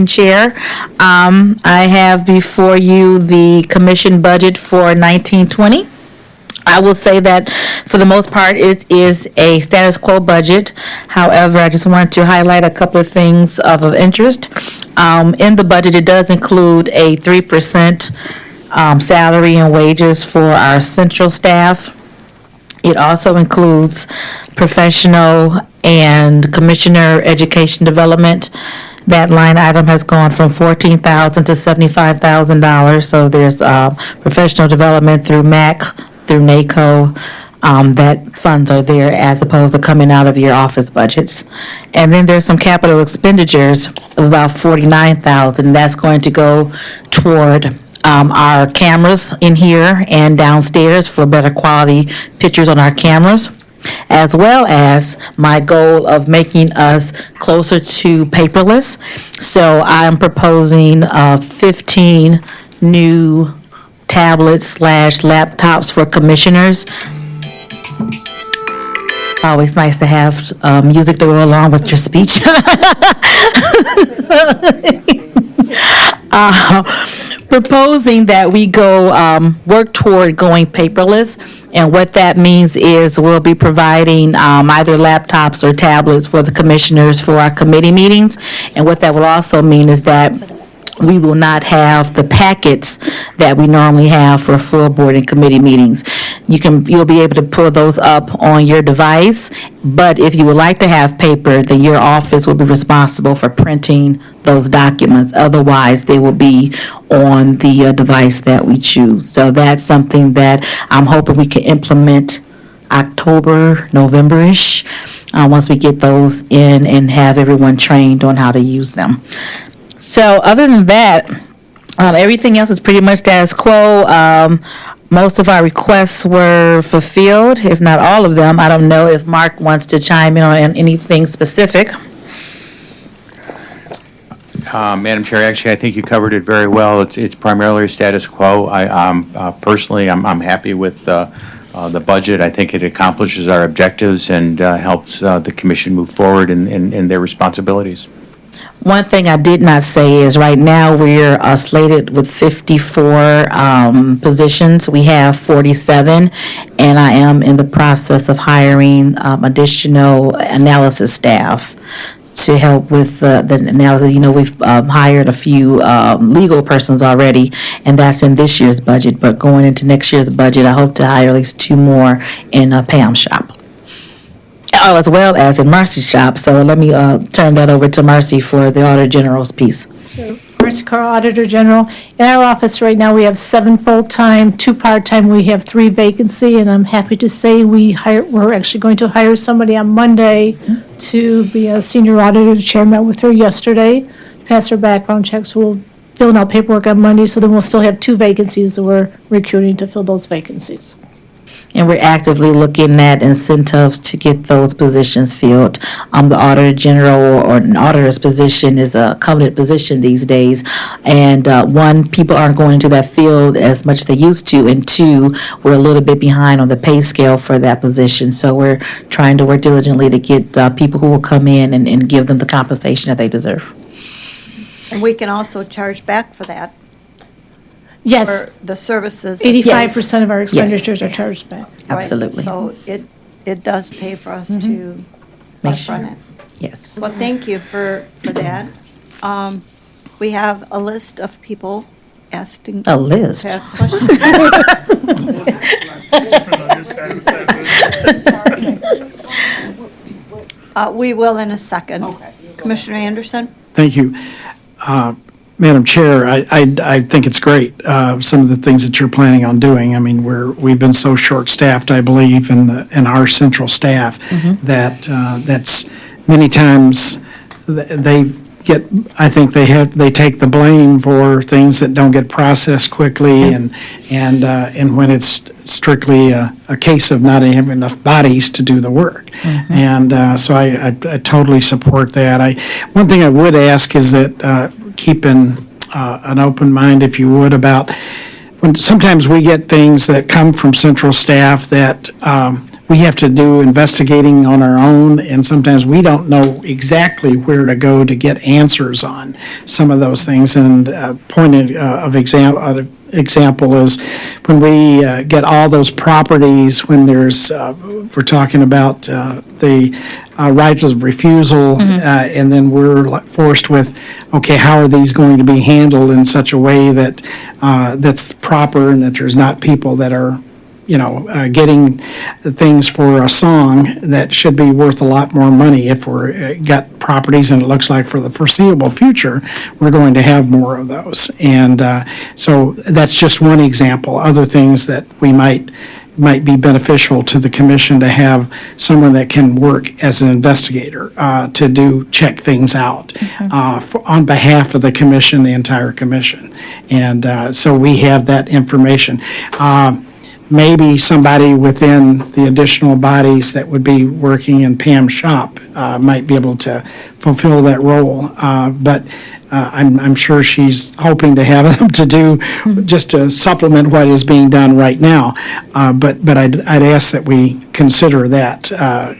Chair, I have before you the commission budget for 1920. I will say that for the most part, it is a status quo budget. However, I just wanted to highlight a couple of things of interest. In the budget, it does include a 3% salary and wages for our central staff. It also includes professional and commissioner education development. That line item has gone from $14,000 to $75,000. So there's professional development through MAC, through NACO. That funds are there as opposed to coming out of your office budgets. And then there's some capital expenditures of about $49,000. That's going to go toward our cameras in here and downstairs for better quality pictures on our cameras, as well as my goal of making us closer to paperless. So I'm proposing 15 new tablets/laptops for commissioners. Always nice to have music to go along with your speech. Proposing that we go work toward going paperless, and what that means is we'll be providing either laptops or tablets for the commissioners for our committee meetings, and what that will also mean is that we will not have the packets that we normally have for full board and committee meetings. You'll be able to pull those up on your device, but if you would like to have paper, then your office will be responsible for printing those documents. Otherwise, they will be on the device that we choose. So that's something that I'm hoping we can implement October, November-ish, once we get those in and have everyone trained on how to use them. So other than that, everything else is pretty much status quo. Most of our requests were fulfilled, if not all of them. I don't know if Mark wants to chime in on anything specific. Madam Chair, actually, I think you covered it very well. It's primarily status quo. Personally, I'm happy with the budget. I think it accomplishes our objectives and helps the commission move forward in their responsibilities. One thing I did not say is right now we're slated with 54 positions. We have 47, and I am in the process of hiring additional analysis staff to help with the analysis. You know, we've hired a few legal persons already, and that's in this year's budget. But going into next year's budget, I hope to hire at least 2 more in Pam's shop. Oh, as well as in Marcy's shop. So let me turn that over to Marcy for the Auditor General's piece. Marcy Carr, Auditor General. In our office right now, we have 7 full-time, 2 part-time. We have 3 vacancy, and I'm happy to say we're actually going to hire somebody on Monday to be a senior auditor. The chair met with her yesterday, passed her background checks. We'll fill out paperwork on Monday, so then we'll still have 2 vacancies that we're recruiting to fill those vacancies. And we're actively looking at incentives to get those positions filled. The Auditor General or an auditor's position is a coveted position these days. And 1, people aren't going into that field as much as they used to. And 2, we're a little bit behind on the pay scale for that position. So we're trying to work diligently to get people who will come in and give them the compensation that they deserve. And we can also charge back for that. Yes, For the services. 85% of our expenditures are charged back. Right. Absolutely. So it does pay for us to Make upfront sure. it. Yes. Well, thank you for that. We have a list of people asking. A list? To ask questions. We will in a second. Commissioner Anderson? Thank you. Madam Chair, I think it's great, some of the things that you're planning on doing. I mean, we've been so short-staffed, I believe, in our central staff, that that's many times I think they take the blame for things that don't get processed quickly, and when it's strictly a case of not having enough bodies to do the work. And so I totally support that. One thing I would ask is that keeping an open mind, if you would, about when sometimes we get things that come from central staff that we have to do investigating on our own, and sometimes we don't know exactly where to go to get answers on some of those things. And example is when we get all those properties, when there's, we're talking about the right of refusal, and then we're forced with, okay, how are these going to be handled in such a way that that's proper and that there's not people that are getting things for a song that should be worth a lot more money. If we're got properties and it looks like for the foreseeable future, we're going to have more of those. And so that's just one example. Other things that we might be beneficial to the commission to have someone that can work as an investigator to check things out on behalf of the commission, the entire commission. And so we have that information. Maybe somebody within the additional bodies that would be working in Pam's shop might be able to fulfill that role. But I'm sure she's hoping to have them to do, just to supplement what is being done right now. But I'd ask that we consider that,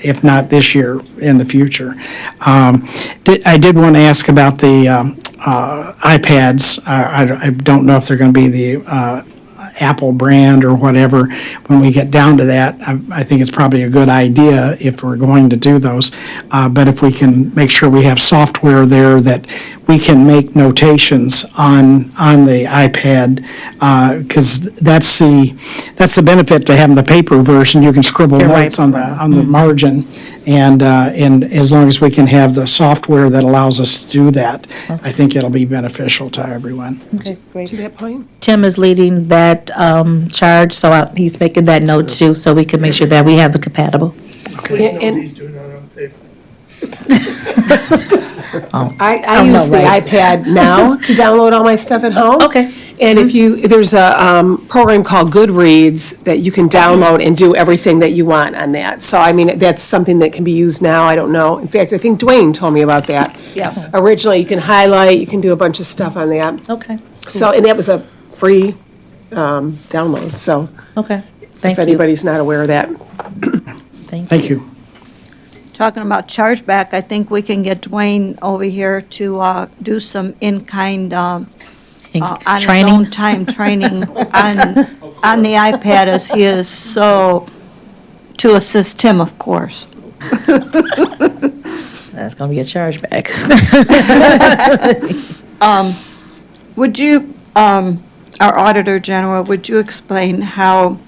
if not this year, in the future. I did want to ask about the iPads. I don't know if they're going to be the Apple brand or whatever. When we get down to that, I think it's probably a good idea if we're going to do those. But if we can make sure we have software there that we can make notations on the iPad, because that's the benefit to having the paper version. You can scribble notes on the margin, and as long as we can have the software that allows us to do that, I think it'll be beneficial to everyone. Okay, great. To that point? Tim is leading that charge, so he's making that note too, so we can make sure that we have it compatible. And doing it on paper. I use the iPad now to download all my stuff at home. Okay. And there's a program called Goodreads that you can download and do everything that you want on that. So, I mean, that's something that can be used now, I don't know. In fact, I think Dwayne told me about that. Yeah. Originally, you can highlight, you can do a bunch of stuff on that. Okay, So, and that was a free download, so okay. if Thank you. anybody's not aware of that. Thank you. Talking about chargeback, I think we can get Dwayne over here to do some in-kind, on his Training? own time training on the iPad, as he is so, to assist Tim, of course. That's gonna be a charge back. Would you, our Auditor General, would you explain how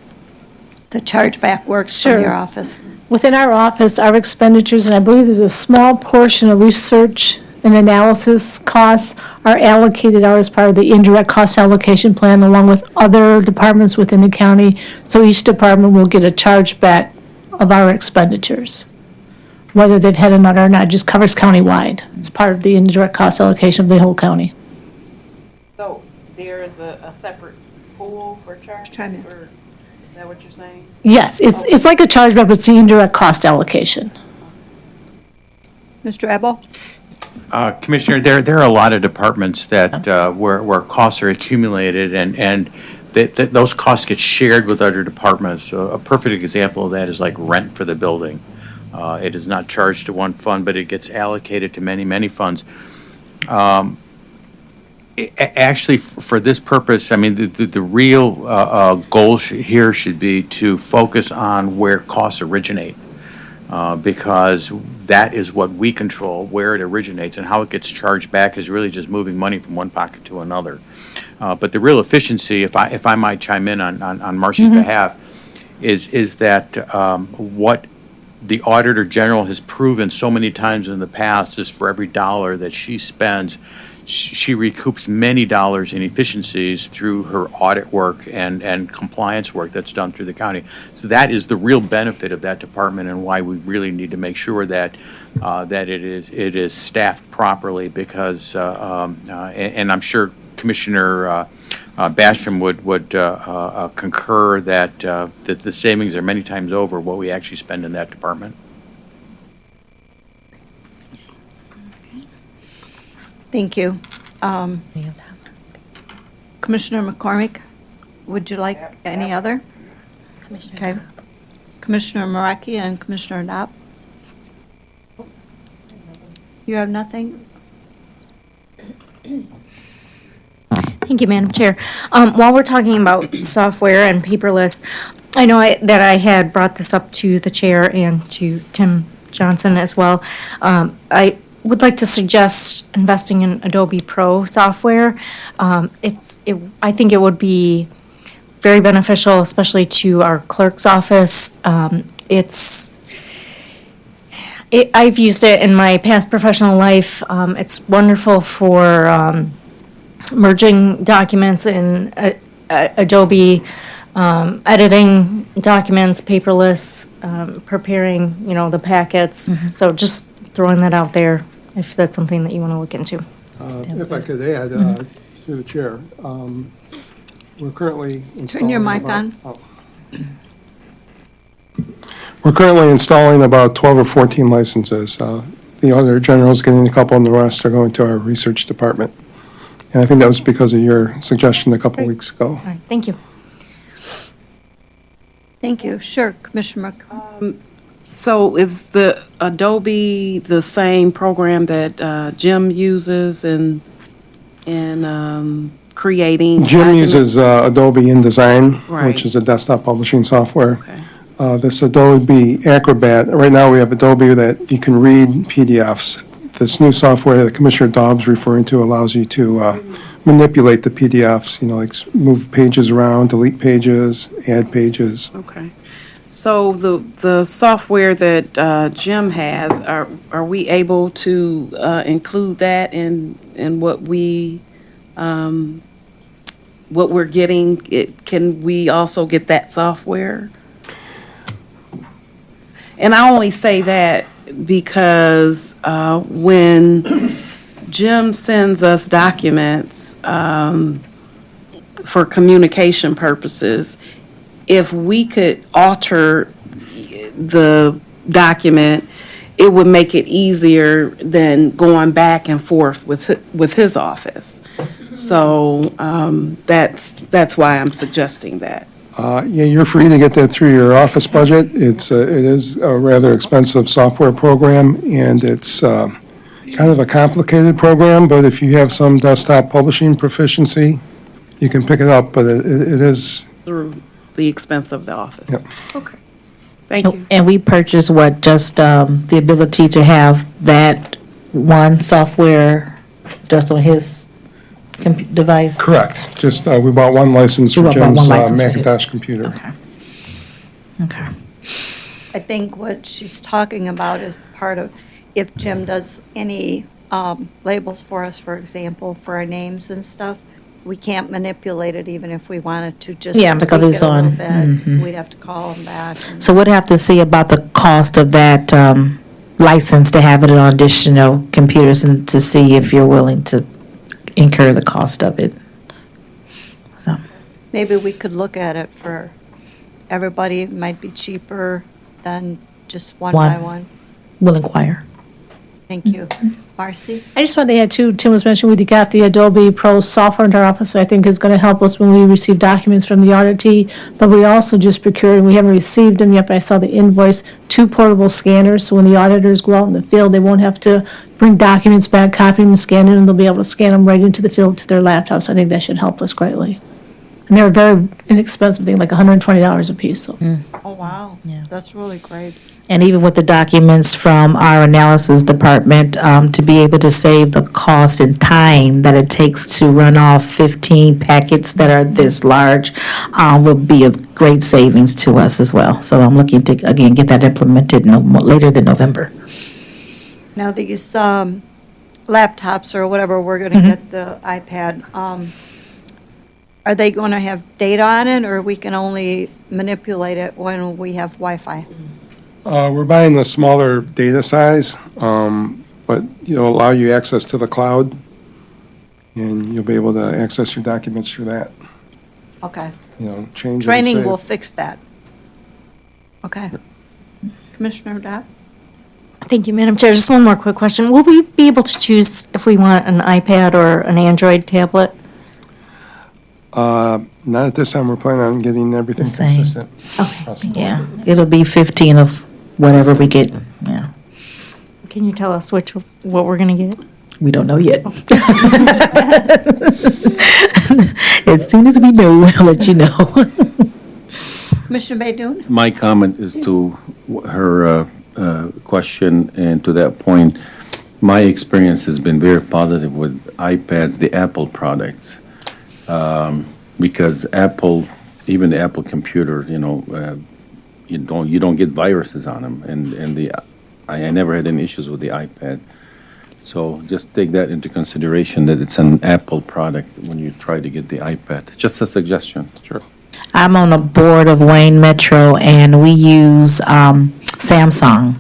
the chargeback works from Sure. your office? Within our office, our expenditures, and I believe there's a small portion of research and analysis costs are allocated out as part of the indirect cost allocation plan along with other departments within the county. So each department will get a chargeback of our expenditures. Whether they've had another or not, it just covers countywide. It's part of the indirect cost allocation of the whole county. So there is a separate pool for charge, Chime in. or is that what you're saying? Yes, it's like a chargeback, but it's the indirect cost allocation. Mr. Ebel? Commissioner, there are a lot of departments that, where costs are accumulated and those costs get shared with other departments. So a perfect example of that is like rent for the building. It is not charged to one fund, but it gets allocated to many, many funds. Actually, for this purpose, I mean, the real goal here should be to focus on where costs originate. Because that is what we control, where it originates, and how it gets charged back is really just moving money from one pocket to another. But the real efficiency, if I might chime in on Marcy's behalf, is that what the Auditor General has proven so many times in the past is for every dollar that she spends, she recoups many dollars in efficiencies through her audit work and compliance work that's done through the county. So that is the real benefit of that department and why we really need to make sure that that it is staffed properly because and I'm sure Commissioner Basham would concur that that the savings are many times over what we actually spend in that department. Thank you. Commissioner McCormick, would you like any other? Okay. Commissioner Maraki and Commissioner Knapp? You have nothing? Thank you, Madam Chair. While we're talking about software and paperless, I know that I had brought this up to the chair and to Tim Johnson as well. I would like to suggest investing in Adobe Pro software. I think it would be very beneficial, especially to our clerk's office. I've used it in my past professional life. It's wonderful for merging documents in Adobe, editing documents, paperless, preparing, the packets. So just throwing that out there, if that's something that you want to look into. If I could add, through the chair, we're currently installing... Turn your mic on. We're currently installing about 12 or 14 licenses. The Auditor General is getting a couple, and the rest are going to our research department. And I think that was because of your suggestion a couple weeks ago. All right, thank you. Thank you. Sure, Commissioner So is the Adobe the same program that Jim uses in creating? Jim uses Adobe InDesign, Right. which is a desktop publishing software. Okay. This Adobe Acrobat, right now we have Adobe that you can read PDFs. This new software that Commissioner Dobbs referring to allows you to manipulate the PDFs, like move pages around, delete pages, add pages. Okay. So the software that Jim has, are we able to include that in what we're getting? Can we also get that software? And I only say that because when Jim sends us documents for communication purposes, if we could alter the document, it would make it easier than going back and forth with his office. So that's why I'm suggesting that. Yeah, you're free to get that through your office budget. It is a rather expensive software program, and it's kind of a complicated program, but if you have some desktop publishing proficiency, you can pick it up, but it is... Through the expense of the office. Yep. Okay. Thank you. And we purchased just the ability to have that one software just on his device? Correct. Just, we bought one license We for bought Jim's one license for his. Macintosh computer. Okay. I think what she's talking about is part of, if Jim does any labels for us, for example, for our names and stuff, we can't manipulate it even if we wanted to, just Yeah, because tweak it's it a little on. bit. We'd have to call them back. and- So we'd have to see about the cost of that license to have it on additional computers and to see if you're willing to incur the cost of it. So, Maybe we could look at it for everybody. It might be cheaper than just one by One. one. we'll inquire. Thank you. Marcy? I just wanted to add too, Tim was mentioning we got the Adobe Pro software in our office, so I think is going to help us when we receive documents from the auditee. But we also just procured, and we haven't received them yet, but I saw the invoice, 2 portable scanners, so when the auditors go out in the field, they won't have to bring documents back, copy them, scan them, and they'll be able to scan them right into the field to their laptops. So I think that should help us greatly. And they're a very inexpensive thing, like $120 a piece, so. Oh, wow. Yeah. That's really great. And even with the documents from our analysis department, to be able to save the cost and time that it takes to run off 15 packets that are this large, will be a great savings to us as well. So I'm looking to, again, get that implemented later than November. Now, these laptops or whatever, we're going to get the iPad, are they going to have data on it, or we can only manipulate it when we have Wi-Fi? We're buying the smaller data size, but it'll allow you access to the cloud, and you'll be able to access your documents through that, Okay. change and Training save. will fix that. Okay. Commissioner Dodd? Thank you, Madam Chair. Just one more quick question. Will we be able to choose if we want an iPad or an Android tablet? Not at this time, we're planning on getting everything The same. consistent. Yeah, it'll be 15 of whatever we get, yeah. Can you tell us what we're gonna get? We don't know yet. As soon as we know, we'll let you know. Commissioner Baidoon? My comment is to her question, and to that point, my experience has been very positive with iPads, the Apple products. Because Apple, even the Apple computer, you don't get viruses on them, and I never had any issues with the iPad. So just take that into consideration, that it's an Apple product when you try to get the iPad. Just a suggestion. Sure. I'm on the board of Wayne Metro, and we use Samsung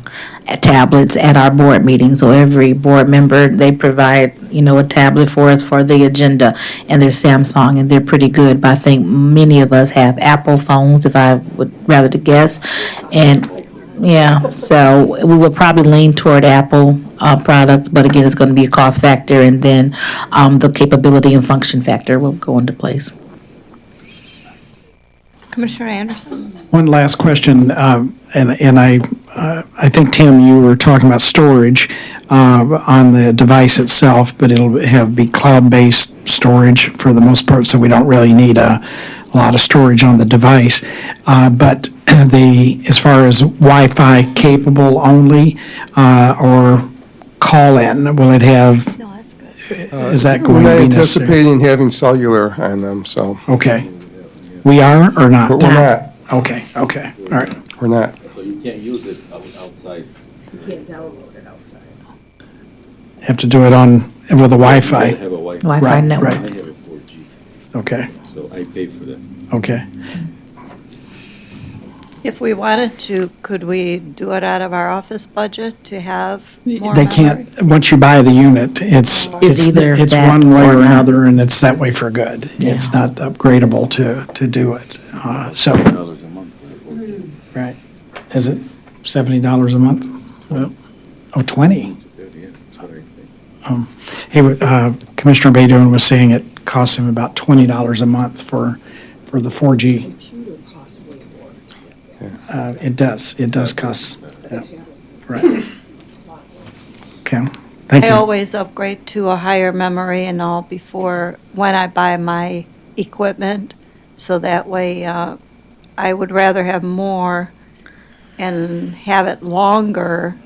tablets at our board meetings. So every board member, they provide, a tablet for us for the agenda, and they're Samsung, and they're pretty good. But I think many of us have Apple phones, if I would rather to guess. And, yeah, so we would probably lean toward Apple products, but again, it's going to be a cost factor, and then the capability and function factor will go into place. Commissioner Anderson? One last question, and I think, Tim, you were talking about storage on the device itself, but it'll be cloud-based storage for the most part, so we don't really need a lot of storage on the device. But as far as Wi-Fi capable only, or call-in, will it have, No, that's good. is that We're going not to be necessary? anticipating having cellular on them, so Okay. We are or not? but we're not. Okay, all right. We're not. So you can't use it outside. Have to do it with a Wi-Fi. Have a Wi-Fi. Wi-Fi Right, network. I have a 4G, Okay, so I pay for that. okay. If we wanted to, could we do it out of our office budget to have more They memory? can't, once you buy the unit, it's either it's that one way or or not. another, and it's that way for good. It's Yeah. not upgradable to do it. So, $10 a month for the 4G. right. Is it $70 a month? Well, 20. Yeah, that's what I pay. Hey, Commissioner Baidoon was saying it costs him about $20 a month for the 4G. It does cost, yeah. Right. Okay, thank I you. always upgrade to a higher memory and all when I buy my equipment, so that way, I would rather have more and have it longer.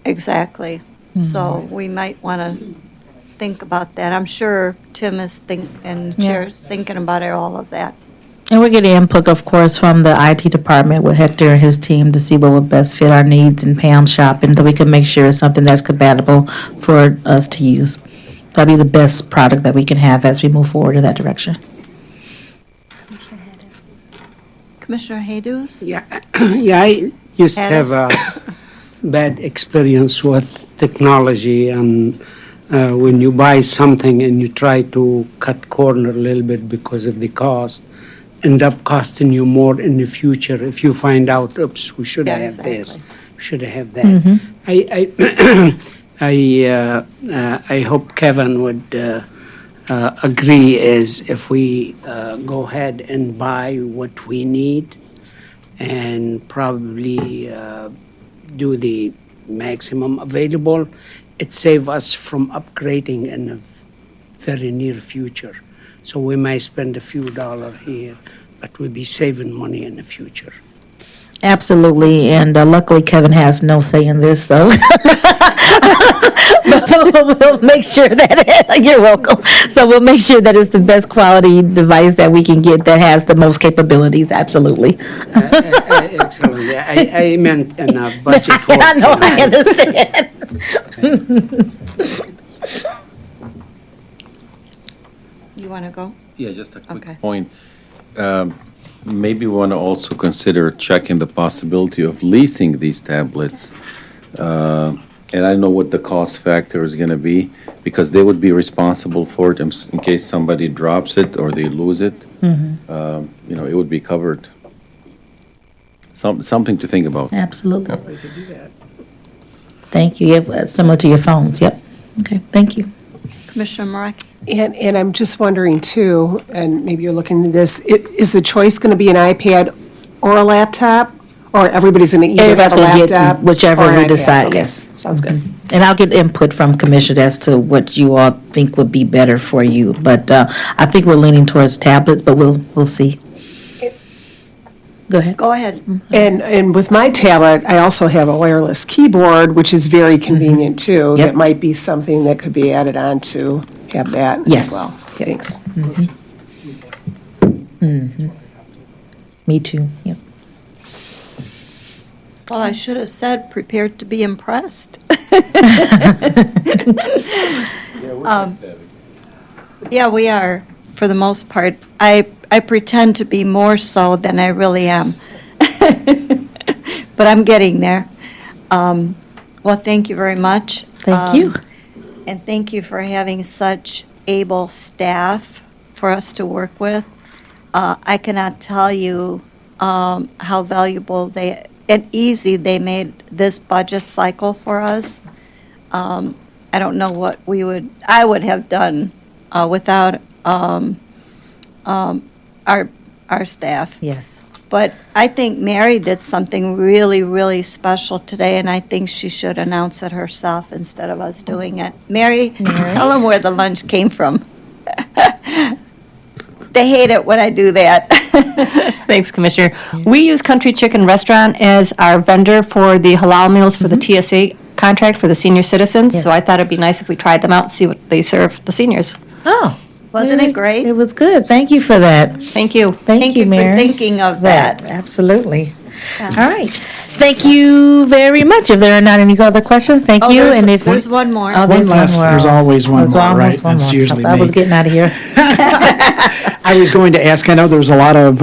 Exactly. So we might want to think about that. I'm sure Tim and Chair's thinking about all of that. And we're getting input, of course, from the IT department with Hector and his team to see what would best fit our needs in Pam shopping, so we can make sure it's something that's compatible for us to use. That'll be the best product that we can have as we move forward in that direction. Commissioner Haydus? Yeah, yeah, I used to have a Addis? bad experience with technology, and when you buy something and you try to cut corner a little bit because of the cost, end up costing you more in the future if you find out, oops, we should Yeah, have this, exactly. we should have that. I hope Kevin would agree is if we go ahead and buy what we need and probably do the maximum available, it save us from upgrading in the very near future. So we might spend a few dollars here, but we'll be saving money in the future. Absolutely, and luckily Kevin has no say in this, so. But we'll make sure that, you're welcome. So we'll make sure that it's the best quality device that we can get that has the most capabilities, absolutely. Excellent. Yeah, I meant in a budget. I know, I understand. You want to go? Yeah, just a Okay. quick point. Maybe we want to also consider checking the possibility of leasing these tablets. And I don't know what the cost factor is going to be, because they would be responsible for it in case somebody drops it or they lose it. It would be covered. Something to think about. Absolutely. Thank you, similar to your phones, yep. Okay, thank you. Commissioner Maraki? And I'm just wondering too, and maybe you're looking into this, is the choice going to be an iPad or a laptop? Or everybody's going to either have Everybody's a gonna get laptop? whichever or an we iPad? decide, Okay, yes. Sounds good. And I'll get input from commissioners as to what you all think would be better for you. But I think we're leaning towards tablets, but we'll see. Go ahead. Go ahead. And with my tablet, I also have a wireless keyboard, which is very convenient too. Yep. That might be something that could be added on to have that Yes. as well. Thanks. Me too, yep. Well, I should have said, prepared to be impressed. Yeah, we are, for the most part. I pretend to be more so than I really am. But I'm getting there. Well, thank you very much. Thank you. And thank you for having such able staff for us to work with. I cannot tell you how valuable and easy they made this budget cycle for us. I don't know what I would have done without our staff. Yes. But I think Mary did something really, really special today, and I think she should announce it herself instead of us doing it. Mary, tell them where the lunch came from. They hate it when I do that. Thanks, Commissioner. We use Country Chicken Restaurant as our vendor for the halal meals for the TSA contract for the senior citizens. So I thought it'd be nice if we tried them out and see what they serve the seniors. Oh. Wasn't it great? It was good. Thank you for that. Thank you. Thank you, for Mary. thinking of that. Absolutely. Yeah. All right. Thank you very much. If there are not any other questions, thank Oh, you. there's- And if there's one more. Oh, there's One one less, more. there's always one There's more, almost right? one That's more. usually I was me. getting out of here. I was going to ask, I know there's a lot of,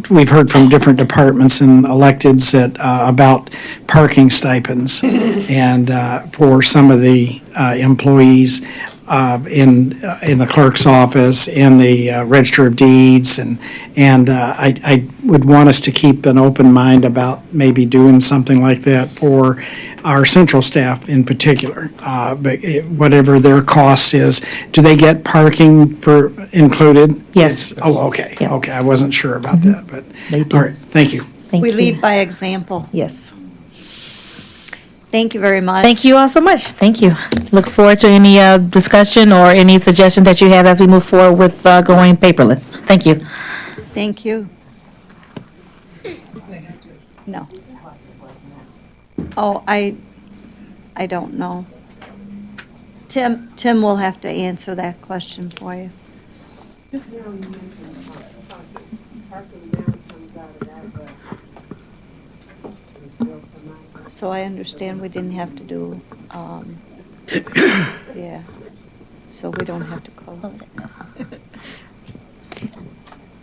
we've heard from different departments and electeds that, about parking stipends and for some of the employees in the clerk's office, in the Register of Deeds, and I would want us to keep an open mind about maybe doing something like that for our central staff in particular. But whatever their cost is, do they get parking for included? Yes. Oh, okay, Yeah. okay, I wasn't sure about that, but, They do. all right, thank you. Thank We you. lead by example. Yes. Thank you very much. Thank you all so much. Thank you. Look forward to any discussion or any suggestions that you have as we move forward with going paperless. Thank you. Thank you. No. Oh, I don't know. Tim will have to answer that question for you. So I understand we didn't have to do, yeah, so we don't have to close it.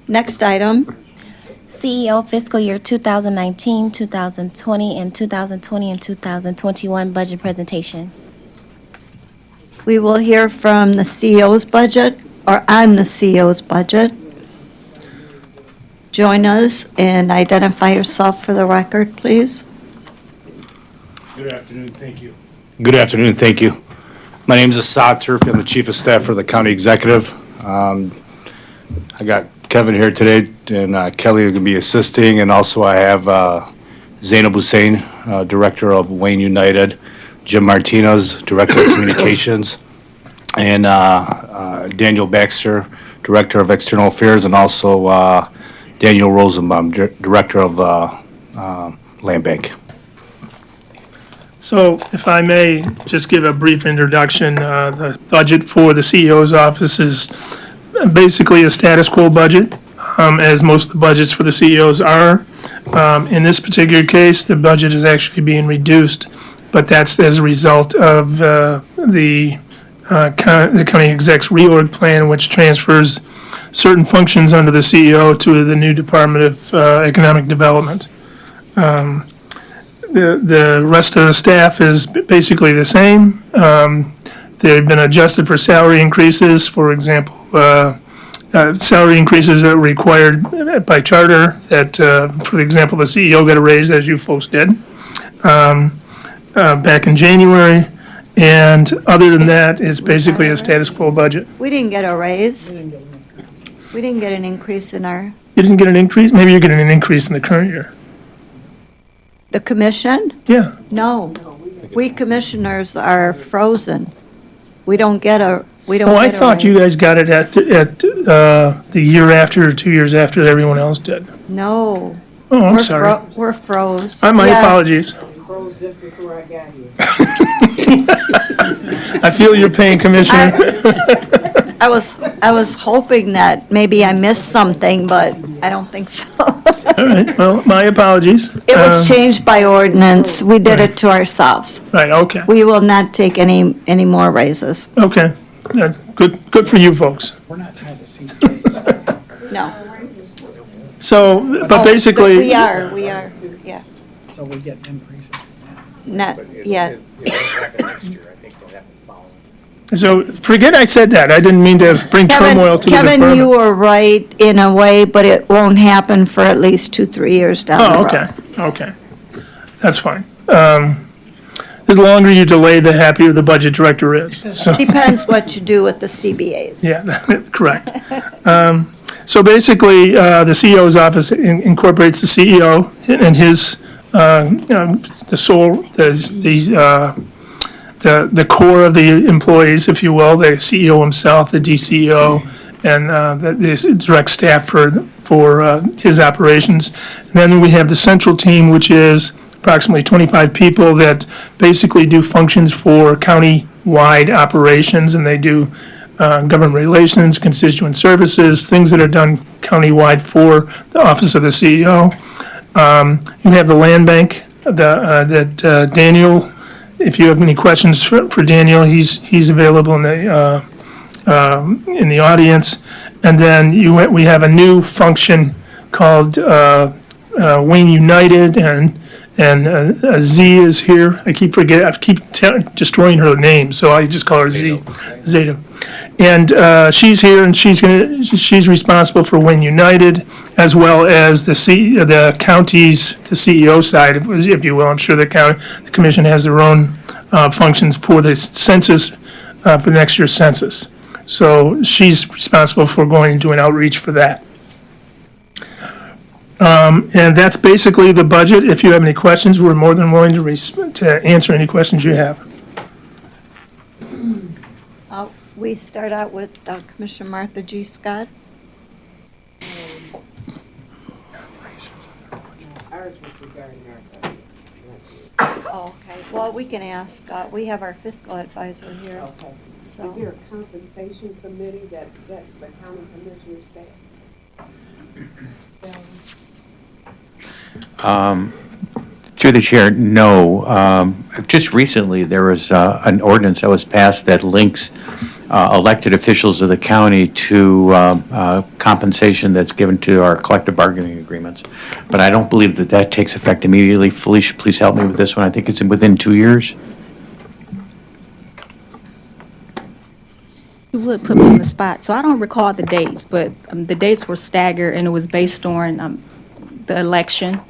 Next item, CEO fiscal year 2019, 2020, and 2020 and 2021 budget presentation. we will hear from the CEO's budget, or on the CEO's budget. Join us and identify yourself for the record, please. Good afternoon, thank you. Good afternoon, thank you. My name is Assad Turfi, I'm the Chief of Staff for the County Executive. I got Kevin here today, and Kelly will be assisting, and also I have Zainab Hussein, Director of Wayne United, Jim Martinez, Director of Communications, and Daniel Baxter, Director of External Affairs, and also Daniel Rosenbaum, Director of Land Bank. So if I may just give a brief introduction, the budget for the CEO's office is basically a status quo budget, as most of the budgets for the CEOs are. In this particular case, the budget is actually being reduced, but that's as a result of the county exec's reorg plan, which transfers certain functions under the CEO to the new Department of Economic Development. The rest of the staff is basically the same. They've been adjusted for salary increases, for example, salary increases that are required by charter, that, for example, the CEO got a raise, as you folks did, back in January. And other than that, it's basically a status quo budget. We didn't get a raise. We didn't get an increase in our, You didn't get an increase? Maybe you're getting an increase in the current year. the commission? Yeah. No. We commissioners are frozen. We don't get a, we don't Oh, get I a thought you raise. guys got it at the year after, or 2 years after everyone else did. No. Oh, I'm We're sorry. We're froze. My Yeah. apologies. I feel your pain, Commissioner. I was hoping that maybe I missed something, but I don't think so. All right, well, my apologies. It was changed by ordinance. We did it to ourselves. Right, okay, We will not take any more raises. okay. That's good for you folks. We're not trying to see. No. So, but Oh, basically. We are, yeah. So we get increases. Not yet. So forget I said that. I didn't mean to bring turmoil to the Kevin, you department. were right in a way, but it won't happen for at least 2-3 years down the Oh, road. okay. That's fine. The longer you delay, the happier the budget director is. So, Depends what you do with the CBAs. yeah, correct. So basically, the CEO's office incorporates the CEO and his, the soul, the core of the employees, if you will, the CEO himself, the DCEO, and the direct staff for his operations. And then we have the central team, which is approximately 25 people that basically do functions for county-wide operations, and they do government relations, constituent services, things that are done countywide for the office of the CEO. You have the land bank that Daniel, if you have any questions for Daniel, he's available in the audience. And then we have a new function called Wayne United, and Z is here. I keep destroying her name, so I just call her Zeta. And she's here, and she's responsible for Wayne United, as well as the county's, the CEO side, if you will. I'm sure the commission has their own functions for the census, for next year's census. So she's responsible for going and doing outreach for that. And that's basically the budget. If you have any questions, we're more than willing to answer any questions you have. We start out with Commissioner Martha G. Scott. Oh, okay. Well, we can ask, we have our fiscal advisor here. Okay. So. Is there a compensation committee that sets the county commissioner's staff? Through the chair, no. Just recently, there was an ordinance that was passed that links elected officials of the county to compensation that's given to our collective bargaining agreements. But I don't believe that takes effect immediately. Felicia, please help me with this one. I think it's within 2 years. You would put me on the spot, so I don't recall the dates, but the dates were staggered, and it was based on the election.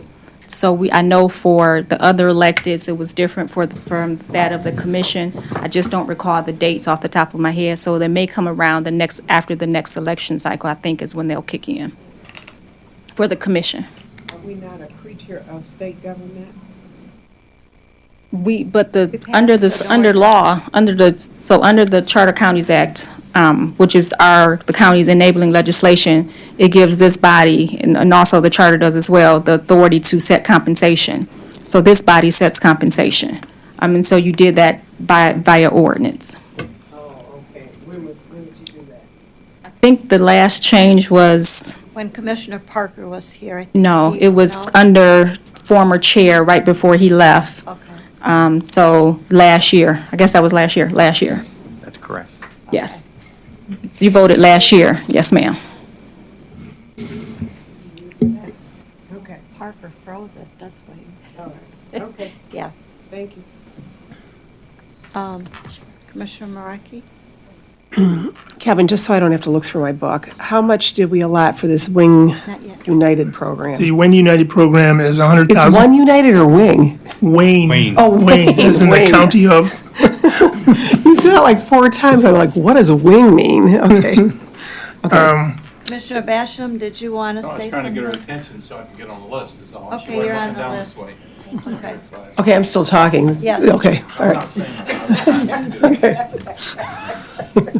So I know for the other electeds, it was different from that of the commission. I just don't recall the dates off the top of my head, so they may come around after the next election cycle, I think is when they'll kick in for the commission. Are we not a creature of state government? Under the Charter Counties Act, which is the county's enabling legislation, it gives this body, and also the charter does as well, the authority to set compensation. So this body sets compensation. And so you did that via ordinance. Oh, okay. When did you do that? I think the last change was, When Commissioner Parker was here, I think. no, he- it was no? under former chair right before he left. Okay. So last year, I guess that was last year. That's correct. Yes. You voted last year. Yes, ma'am. Okay. Parker froze it, that's what he. All right. Okay. Yeah. Thank you. Commissioner Maraki? Kevin, just so I don't have to look through my book, how much did we allot for this Wing Not yet. United program? The Wayne United program is It's $100,000. One United or Wing? Wayne. Oh, Wayne, as in the Wayne. county of You said it like 4 times. I'm like, what does wing mean? Okay. Commissioner Basham, did you want to say something? attention so I can get on the list, is all. Okay, you're on the list. Okay. Okay, I'm still talking. Yes. Okay, all right.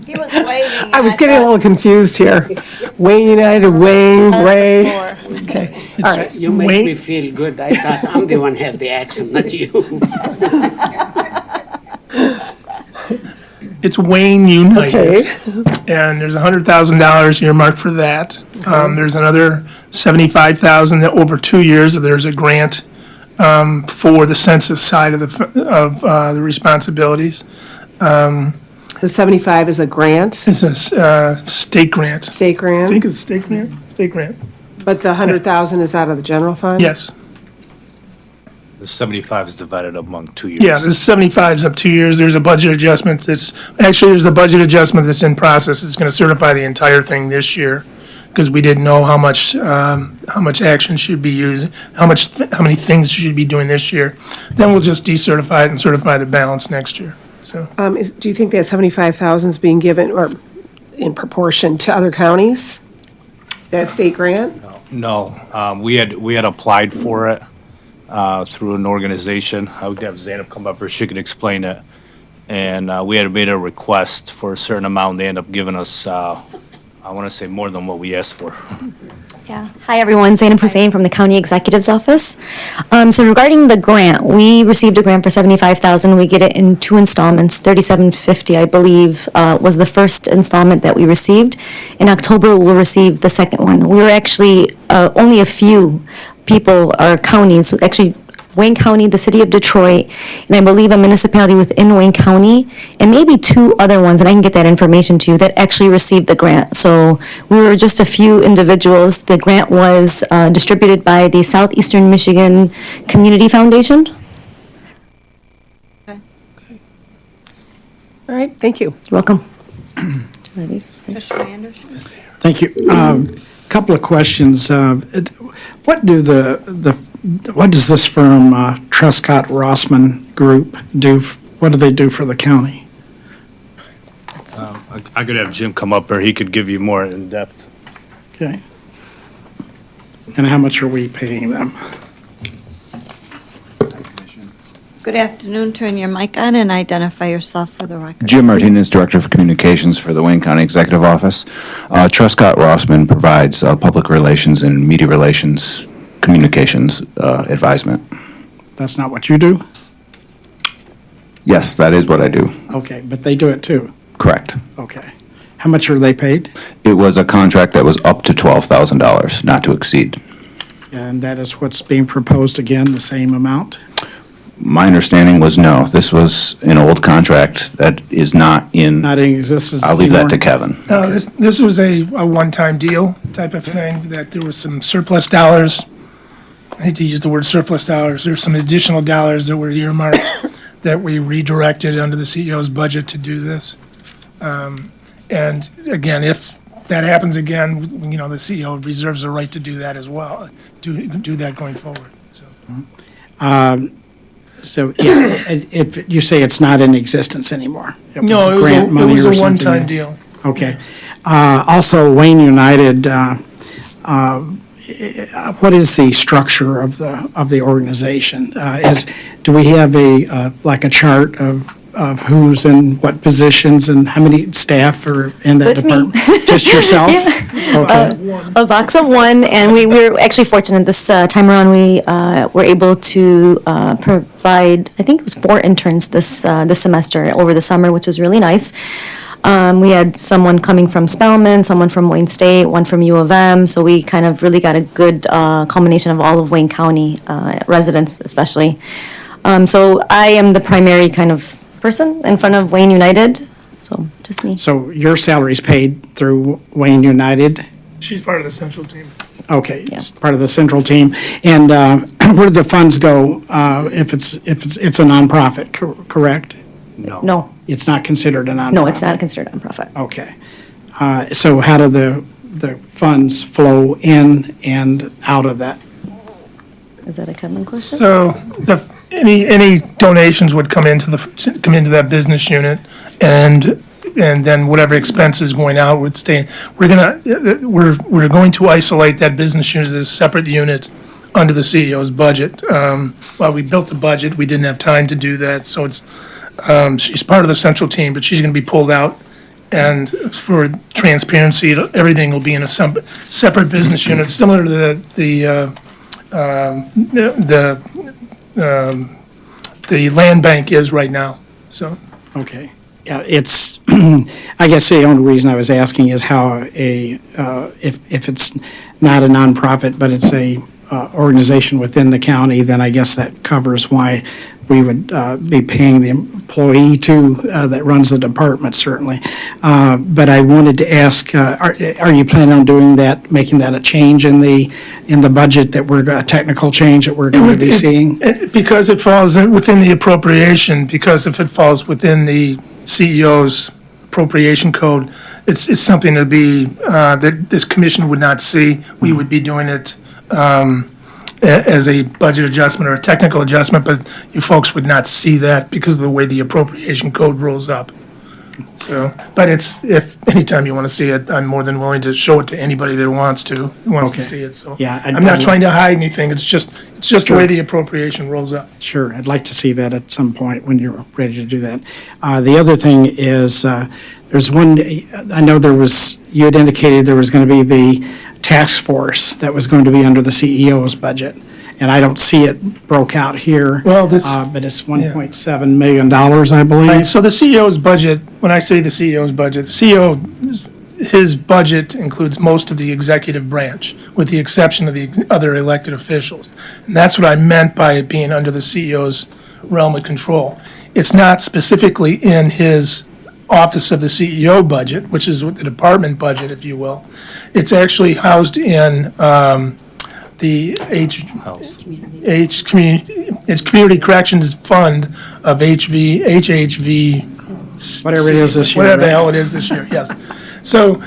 He was waiting. I was getting a little confused here. Wayne United, Wayne, Ray. Okay, all right. You make me feel good. I thought I'm the one have the accent, not you. It's Wayne United. Okay. And there's $100,000 earmarked for that. There's another $75,000 over 2 years. There's a grant for the census side of the responsibilities. The 75 is a grant, It's a state grant. state I grant, think it's a state grant. State grant. but the 100,000 is out of the general fund? Yes. The 75 is divided among 2 years. Yeah, this 75 is up 2 years. There's a budget adjustment there's a budget adjustment that's in process. It's going to certify the entire thing this year because we didn't know how much action should be used, how many things should be doing this year. Then we'll just decertify it and certify the balance next year. So Do you think that 75,000 is being given, or in proportion to other counties? That state grant? No, we had applied for it through an organization. I would have Zainab come up here, she could explain it. And we had made a request for a certain amount, they ended up giving us, I want to say more than what we asked for. Yeah. Hi, everyone. Zainab Hussein from the County Executive's Office. So regarding the grant, we received a grant for $75,000. We get it in 2 installments. $37.50, I believe, was the first installment that we received. In October, we'll receive the second one. We were actually only a few people or counties, actually Wayne County, the city of Detroit, and I believe a municipality within Wayne County, and maybe 2 other ones, and I can get that information to you, that actually received the grant. So we were just a few individuals. The grant was distributed by the Southeastern Michigan Community Foundation. All right, thank you. You're welcome. Commissioner Anderson? Thank you. Couple of questions. What does this firm, Truscott Rossman Group, do? What do they do for the county? I could have Jim come up here, he could give you more in depth. Okay. And how much are we paying them? Good afternoon. Turn your mic on and identify yourself for the record. Jim Martinez, Director of Communications for the Wayne County Executive Office. Truscott Rossman provides public relations and media relations communications advisement. That's not what you do? Yes, that is what I do. Okay, but they do it too? Correct. Okay. How much are they paid? It was a contract that was up to $12,000, not to exceed. And that is what's being proposed again, the same amount? My understanding was no. This was an old contract that is not in. Not in existence I'll leave that to anymore? Kevin. no, this was a one-time deal type of thing, that there was some surplus dollars. I hate to use the word surplus dollars. There's some additional dollars that were earmarked that we redirected under the CEO's budget to do this. And again, if that happens again, the CEO reserves the right to do that as well, do that going forward, so. So, yeah, if you say it's not in existence anymore? No, grant money it or was a something one-time that- deal. Okay. Also, Wayne United, what is the structure of the organization? Do we have like a chart of who's in what positions and how many staff are in that That's me. department? Just yourself? Okay. A box of 1, and we were actually fortunate this time around. We were able to provide, I think it was 4 interns this semester over the summer, which was really nice. We had someone coming from Spelman, someone from Wayne State, one from U of M, so we kind of really got a good combination of all of Wayne County residents especially. So I am the primary kind of person in front of Wayne United, so just me. So your salary's paid through Wayne United? She's part of the central team. Okay, it's part of the central team. And where do the funds go if it's a nonprofit, correct? No, It's not considered a nonprofit? no, it's not considered a nonprofit. Okay. So how do the funds flow in and out of that? Is that a Kevin question? So any donations would come into that business unit, and then whatever expenses going out would stay. We're going to isolate that business unit as a separate unit under the CEO's budget. While we built the budget, we didn't have time to do that, so she's part of the central team, but she's going to be pulled out. And for transparency, everything will be in a separate business unit, similar to the land bank is right now, so. Okay. Yeah, it's, I guess the only reason I was asking is how if it's not a nonprofit, but it's a organization within the county, then I guess that covers why we would be paying the employee too that runs the department, certainly. But I wanted to ask, are you planning on doing that, making that a change in the budget a technical change that we're going to be seeing? Because it falls within the appropriation, because if it falls within the CEO's appropriation code, it's something to be, that this commission would not see. We would be doing it as a budget adjustment or a technical adjustment, but you folks would not see that because of the way the appropriation code rolls up. So, but if anytime you want to see it, I'm more than willing to show it to anybody that wants to see it, so. Yeah, I'm not trying to hide anything, it's just the way the appropriation rolls up. Sure, I'd like to see that at some point when you're ready to do that. The other thing is, there's one, I know you had indicated there was going to be the task force that was going to be under the CEO's budget, and I don't see it broke out here. Well, but it's $1.7 million, I believe. Right, so the CEO's budget, when I say the CEO's budget, his budget includes most of the executive branch, with the exception of the other elected officials. And that's what I meant by it being under the CEO's realm of control. It's not specifically in his Office of the CEO budget, which is the department budget, if you will. It's actually housed in the Community Corrections Fund of HHV. Whatever it is this year. Whatever the right? hell it is this year, yes. So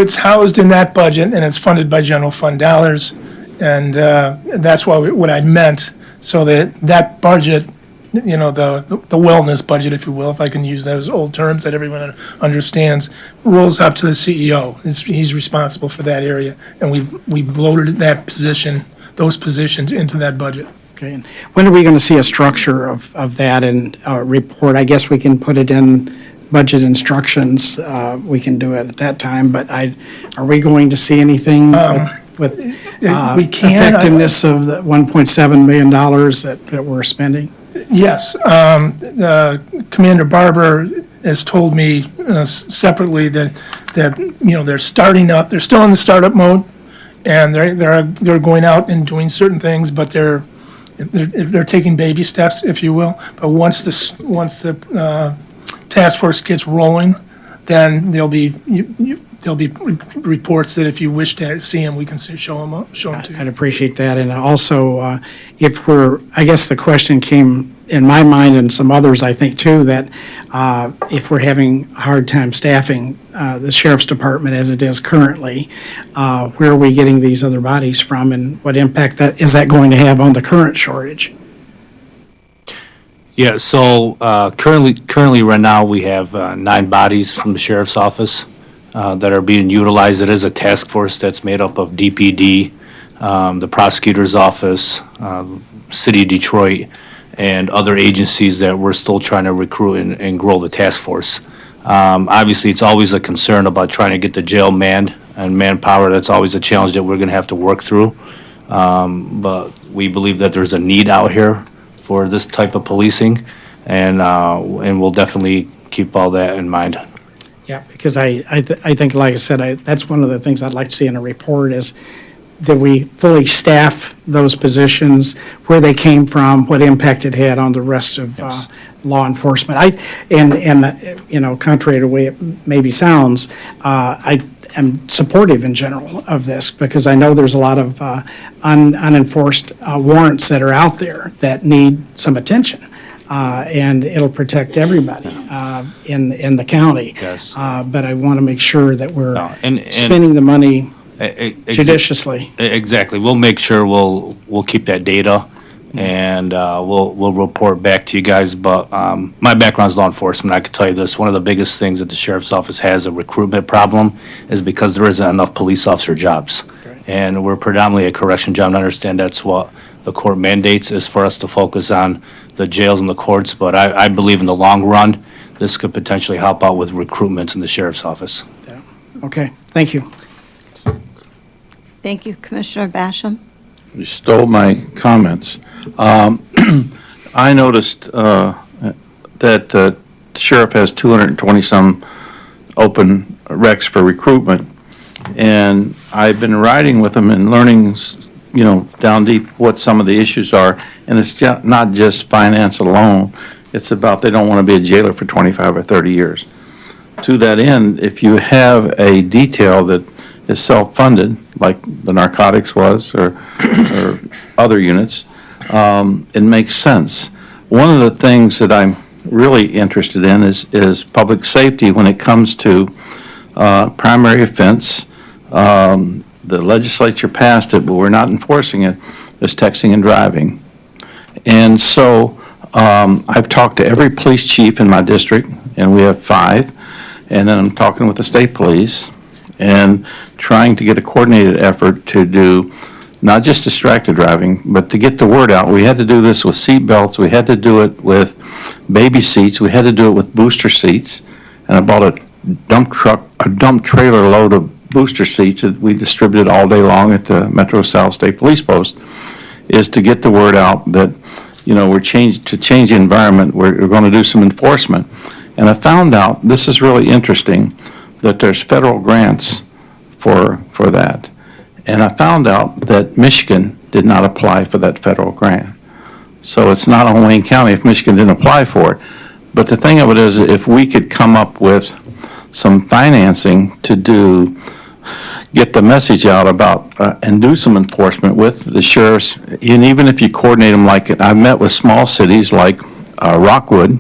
it's housed in that budget, and it's funded by general fund dollars, and that's what I meant, so that budget, the wellness budget, if you will, if I can use those old terms that everyone understands, rolls up to the CEO. He's responsible for that area, and we've loaded those positions into that budget. Okay, and when are we going to see a structure of that and report? I guess we can put it in budget instructions. We can do it at that time, but are we going to see anything with we can. effectiveness of the $1.7 million that we're spending? Yes, Commander Barber has told me separately that they're starting up. They're still in the startup mode, and they're going out and doing certain things, but they're taking baby steps, if you will. But once the task force gets rolling, then there'll be reports that if you wish to see them, we can show them to you. I'd appreciate that. And also, I guess the question came in my mind and some others, I think, too, that if we're having a hard time staffing the sheriff's department as it is currently, where are we getting these other bodies from, and what impact is that going to have on the current shortage? Yeah, so currently right now, we have 9 bodies from the sheriff's office that are being utilized. It is a task force that's made up of DPD, the prosecutor's office, City of Detroit, and other agencies that we're still trying to recruit and grow the task force. Obviously, it's always a concern about trying to get the jail manned and manpower. That's always a challenge that we're going to have to work through. But we believe that there's a need out here for this type of policing, and we'll definitely keep all that in mind. Yeah, because I think, like I said, that's one of the things I'd like to see in a report is, did we fully staff those positions, where they came from, what impact it had on the rest of law enforcement? Contrary to the way it maybe sounds, I am supportive in general of this, because I know there's a lot of unenforced warrants that are out there that need some attention. And it'll protect everybody in the county. Yes. But I want to make sure that we're and spending the money judiciously. Exactly. We'll make sure we'll keep that data and we'll report back to you guys. But my background is law enforcement. I can tell you this: one of the biggest things that the sheriff's office has a recruitment problem is because there isn't enough police officer jobs, and we're predominantly a correction job. And I understand that's what the court mandates is for us to focus on the jails and the courts. But I believe in the long run, this could potentially help out with recruitment in the sheriff's office. Okay, thank you. Thank you, Commissioner Basham. You stole my comments. I noticed that the sheriff has 220-some open recs for recruitment, and I've been riding with them and learning, down deep what some of the issues are, and it's not just finance alone. It's about they don't want to be a jailer for 25 or 30 years. To that end, if you have a detail that is self-funded, like the narcotics was, or other units, it makes sense. One of the things that I'm really interested in is public safety when it comes to primary offense. The legislature passed it, but we're not enforcing it, is texting and driving. And so I've talked to every police chief in my district, and we have 5, and then I'm talking with the state police and trying to get a coordinated effort to do not just distracted driving, but to get the word out. We had to do this with seat belts. We had to do it with baby seats. We had to do it with booster seats. And I bought a dump trailer load of booster seats that we distributed all day long at the Metro South State Police Post, is to get the word out that, we're to change the environment. We're going to do some enforcement. And I found out, this is really interesting, that there's federal grants for that. And I found out that Michigan did not apply for that federal grant. So it's not on Wayne County if Michigan didn't apply for it. But the thing of it is, if we could come up with some financing to get the message out about, and do some enforcement with the sheriffs, and even if you coordinate them I've met with small cities like Rockwood,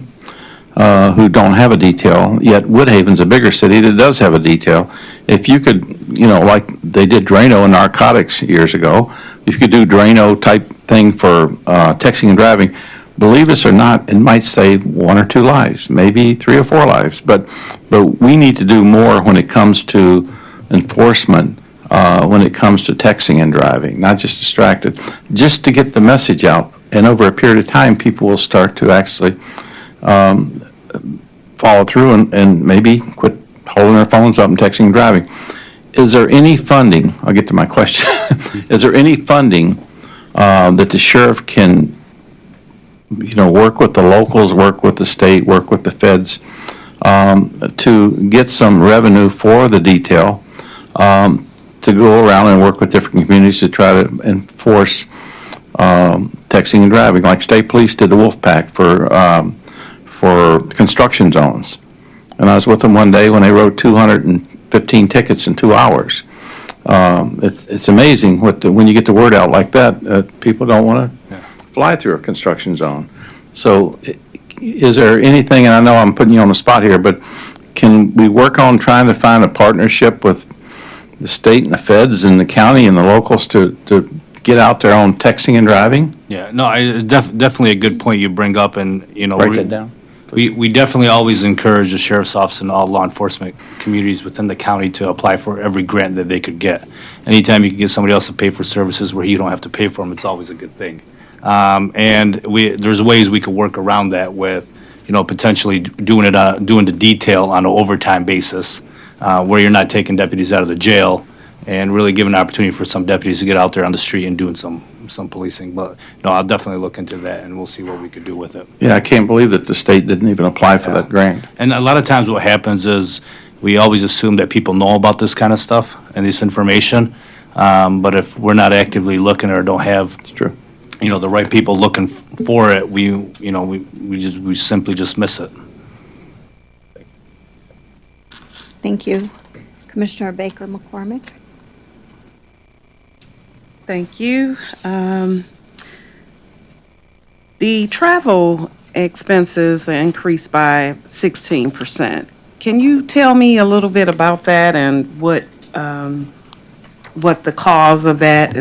who don't have a detail, yet Woodhaven's a bigger city that does have a detail. If you could, like they did Drano and narcotics years ago, if you could do Drano type thing for texting and driving, believe us or not, it might save 1 or 2 lives, maybe 3 or 4 lives. But we need to do more when it comes to enforcement, when it comes to texting and driving, not just distracted, just to get the message out. And over a period of time, people will start to actually follow through and maybe quit holding their phones up and texting and driving. Is there any funding, I'll get to my question, is there any funding that the sheriff can, work with the locals, work with the state, work with the feds, to get some revenue for the detail, to go around and work with different communities to try to enforce texting and driving, like state police did the Wolf Pack for construction zones. And I was with them one day when they wrote 215 tickets in 2 hours. It's amazing when you get the word out like that, people don't want to fly through a construction zone. So is there anything, and I know I'm putting you on the spot here, but can we work on trying to find a partnership with the state and the feds and the county and the locals to get out there on texting and driving? Yeah, no, definitely a good point you bring up, and, Write that down. We definitely always encourage the sheriff's office and all law enforcement communities within the county to apply for every grant that they could get. Anytime you can get somebody else to pay for services where you don't have to pay for them, it's always a good thing. And there's ways we could work around that with, potentially doing the detail on an overtime basis, where you're not taking deputies out of the jail and really giving an opportunity for some deputies to get out there on the street and doing some policing. But, I'll definitely look into that, and we'll see what we could do with it. Yeah, I can't believe that the state didn't even apply for that grant. And a lot of times what happens is we always assume that people know about this kind of stuff and this information. But if we're not actively looking or don't have, it's true, the right people looking for it, we simply just miss it. Thank you. Commissioner Baker McCormick. Thank you. The travel expenses increased by 16%. Can you tell me a little bit about that and what the cause of that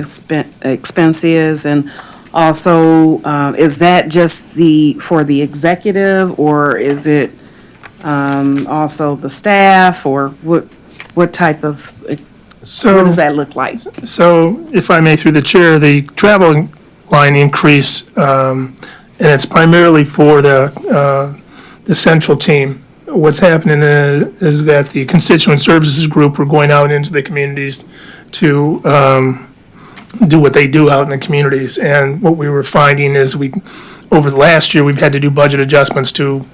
expense is? And also, is that just for the executive, or is it also the staff, or what type of, what does that look like? So, if I may, through the chair, the travel line increased, and it's primarily for the central team. What's happening is that the constituent services group are going out into the communities to do what they do out in the communities. And what we were finding is over the last year, we've had to do budget adjustments to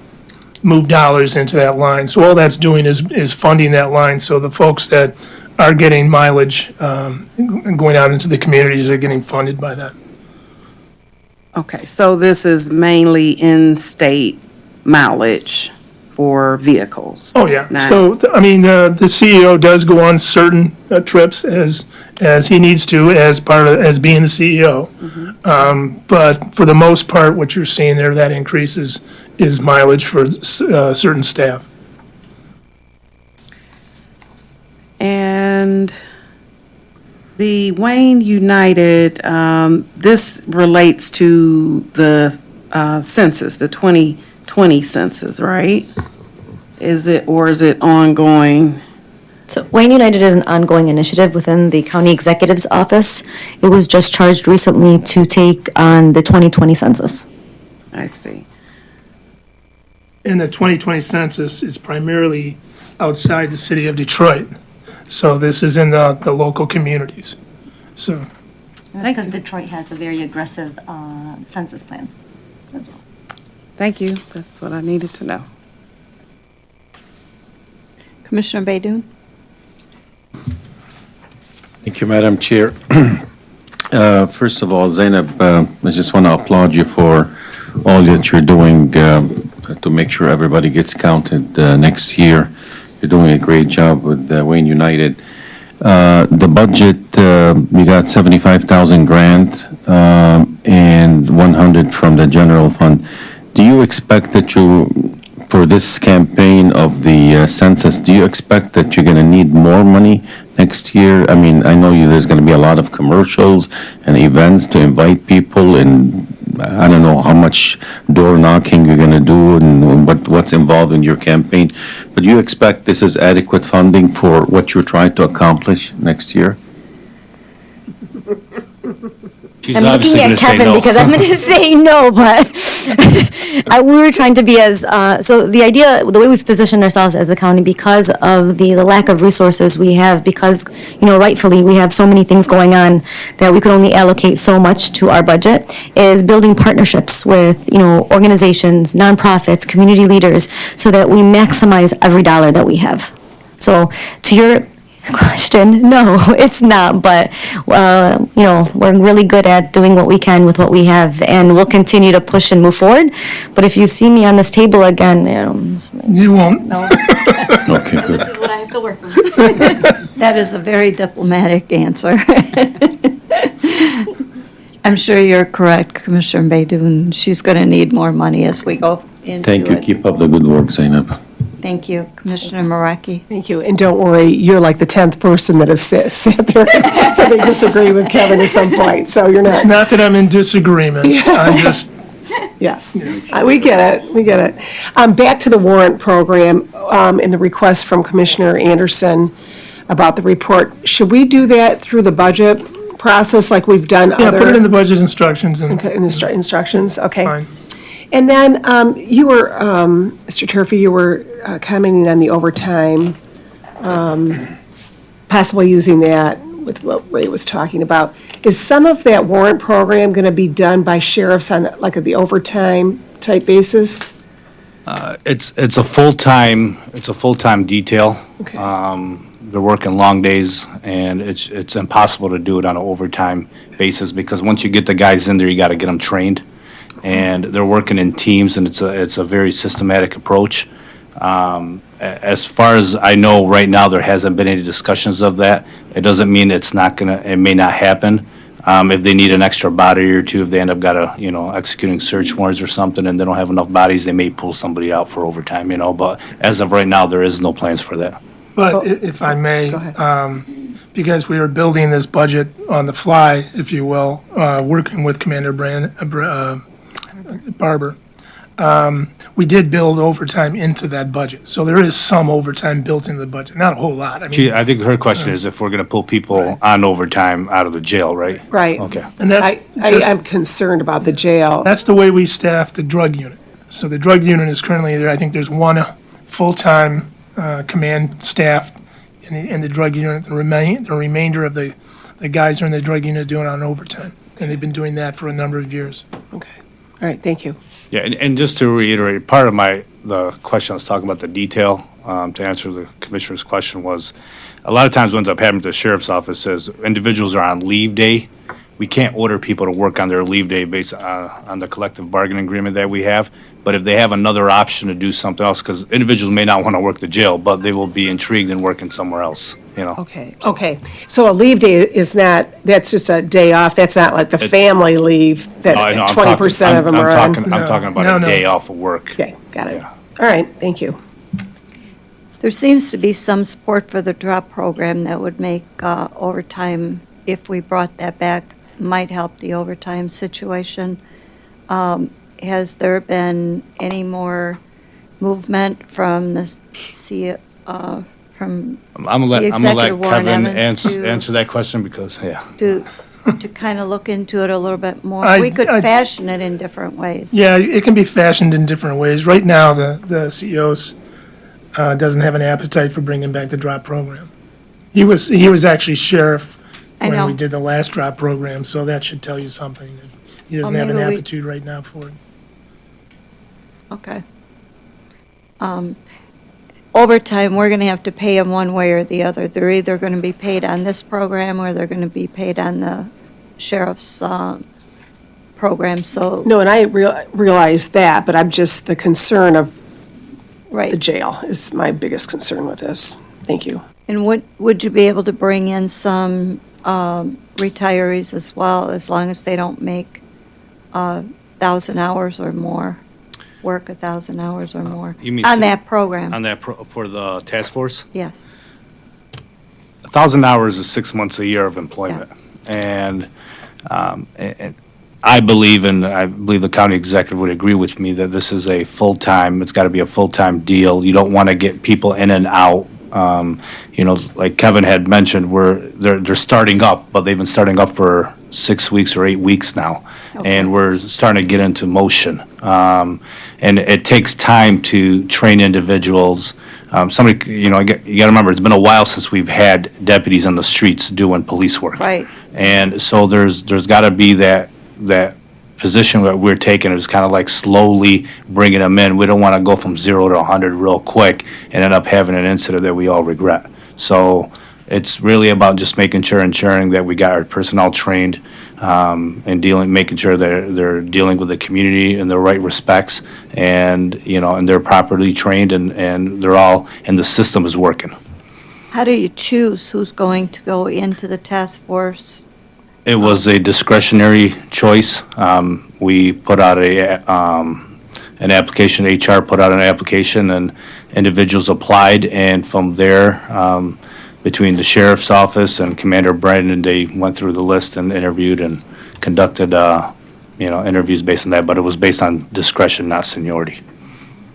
move dollars into that line. So all that's doing is funding that line, so the folks that are getting mileage and going out into the communities are getting funded by that. Okay, so this is mainly in-state mileage for vehicles? Oh, yeah. Not- So, I mean, the CEO does go on certain trips as he needs to, as as being the CEO. But for the most part, what you're seeing there, that increase is mileage for certain staff. And the Wayne United, this relates to the census, the 2020 census, right? Is it ongoing? So Wayne United is an ongoing initiative within the county executive's office. It was just charged recently to take on the 2020 census. I see. And the 2020 census is primarily outside the city of Detroit. So this is in the local communities. So, That's because Detroit has a very aggressive census plan as well. Thank you. That's what I needed to know. Commissioner Baydun? Thank you, Madam Chair. First of all, Zainab, I just want to applaud you for all that you're doing to make sure everybody gets counted next year. You're doing a great job with Wayne United. The budget, we got 75,000 grant and 100 from the general fund. Do you expect that for this campaign of the census, do you expect that you're going to need more money next year? I mean, I know there's going to be a lot of commercials and events to invite people, and I don't know how much door knocking you're going to do and what's involved in your campaign. But do you expect this is adequate funding for what you're trying to accomplish next year? She's I'm obviously looking going at to say Kevin no. because I'm going to say no, but we were trying to be as, so the idea, the way we've positioned ourselves as the county, because of the lack of resources we have, because, rightfully, we have so many things going on that we could only allocate so much to our budget, is building partnerships with, organizations, nonprofits, community leaders, so that we maximize every dollar that we have. So to your question, no, it's not, but, we're really good at doing what we can with what we have, and we'll continue to push and move forward. But if you see me on this table again, you won't. No. Okay, good. This is what I have to work with. That is a very diplomatic answer. I'm sure you're correct, Commissioner Baydun. She's going to need more money as we go into it. Thank you. Keep up the good work, Zainab. Thank you, Commissioner Maraki. Thank you, and don't worry, you're like the 10th person that have sat there, so they disagree with Kevin at some point, so you're It's not. not that I'm in disagreement. I just, Yes, we get it. Back to the warrant program, and the request from Commissioner Anderson about the report. Should we do that through the budget process like we've done yeah, other? put it in the budget instructions and. Okay, in the instructions, okay. Fine. And then you were, Mr. Turfy, you were commenting on the overtime, possibly using that with what Ray was talking about. Is some of that warrant program going to be done by sheriffs on like the overtime type basis? It's a full-time detail. They're working long days, and it's impossible to do it on an overtime basis, because once you get the guys in there, you got to get them trained. And they're working in teams, and it's a very systematic approach. As far as I know, right now, there hasn't been any discussions of that. It doesn't mean it may not happen. If they need an extra body or two, if they end up executing search warrants or something, and they don't have enough bodies, they may pull somebody out for overtime, But as of right now, there is no plans for that. But if I may, because we were building this budget on the fly, if you will, working with Commander Barber. We did build overtime into that budget, so there is some overtime built into the budget, not a whole lot. I Gee, mean, I think her question is if we're gonna pull people on overtime out of the jail, right? Right. Okay. and that's I'm concerned about the jail. that's the way we staff the drug unit. So the drug unit is currently there, I think there's one full-time command staff in the drug unit. The remainder of the guys are in the drug unit doing it on overtime, and they've been doing that for a number of years. Okay. All right, thank you. Yeah, and just to reiterate, part of the question I was talking about, the detail, to answer the commissioner's question was, a lot of times what ends up happening to the sheriff's office is individuals are on leave day. We can't order people to work on their leave day based on the collective bargaining agreement that we have. But if they have another option to do something else, because individuals may not want to work the jail, but they will be intrigued in working somewhere else, you know? Okay. So a leave day is not, that's just a day off, that's not like the family leave that I know, I'm 20% of them are on? I'm talking about a day off of work. Okay, got it. All right, thank you. There seems to be some support for the drop program that would make overtime, if we brought that back, might help the overtime situation. Has there been any more movement from the from I'm gonna let Executive Warren Kevin Evans answer that question because, yeah. to kind of look into it a little bit more? I- We could I- fashion it in different ways. Yeah, it can be fashioned in different ways. Right now, the CEOs doesn't have an appetite for bringing back the drop program. He was actually sheriff I when know. we did the last drop program, so that should tell you something. He doesn't have an maybe we- aptitude right now for it. Okay. Overtime, we're going to have to pay them one way or the other. They're either going to be paid on this program or they're going to be paid on the sheriff's program, so. No, and I realize that, but I'm just, the concern of Right. the jail is my biggest concern with this. Thank you. And would you be able to bring in some retirees as well, as long as they don't make 1,000 hours or more, work 1,000 hours or more? You mean On that program, On that, for the task force? yes. 1,000 hours is 6 months a year of employment. And I believe, and I believe the county executive would agree with me, that this is a full-time, it's got to be a full-time deal. You don't want to get people in and out. You know, like Kevin had mentioned, they're starting up, but they've been starting up for 6 weeks or 8 weeks now. And we're starting to get into motion. And it takes time to train individuals. Somebody, you know, you got to remember, it's been a while since we've had deputies on the streets doing police work. Right. And so there's got to be that position that we're taking is kind of like slowly bringing them in. We don't want to go from 0 to 100 real quick and end up having an incident that we all regret. So it's really about just ensuring that we got our personnel trained and making sure they're dealing with the community in the right respects and, you know, and they're properly trained and they're all, and the system is working. How do you choose who's going to go into the task force? It was a discretionary choice. We put out an application, HR put out an application, and individuals applied, and from there, between the sheriff's office and Commander Brandon, they went through the list and interviewed and conducted, you know, interviews based on that, but it was based on discretion, not seniority.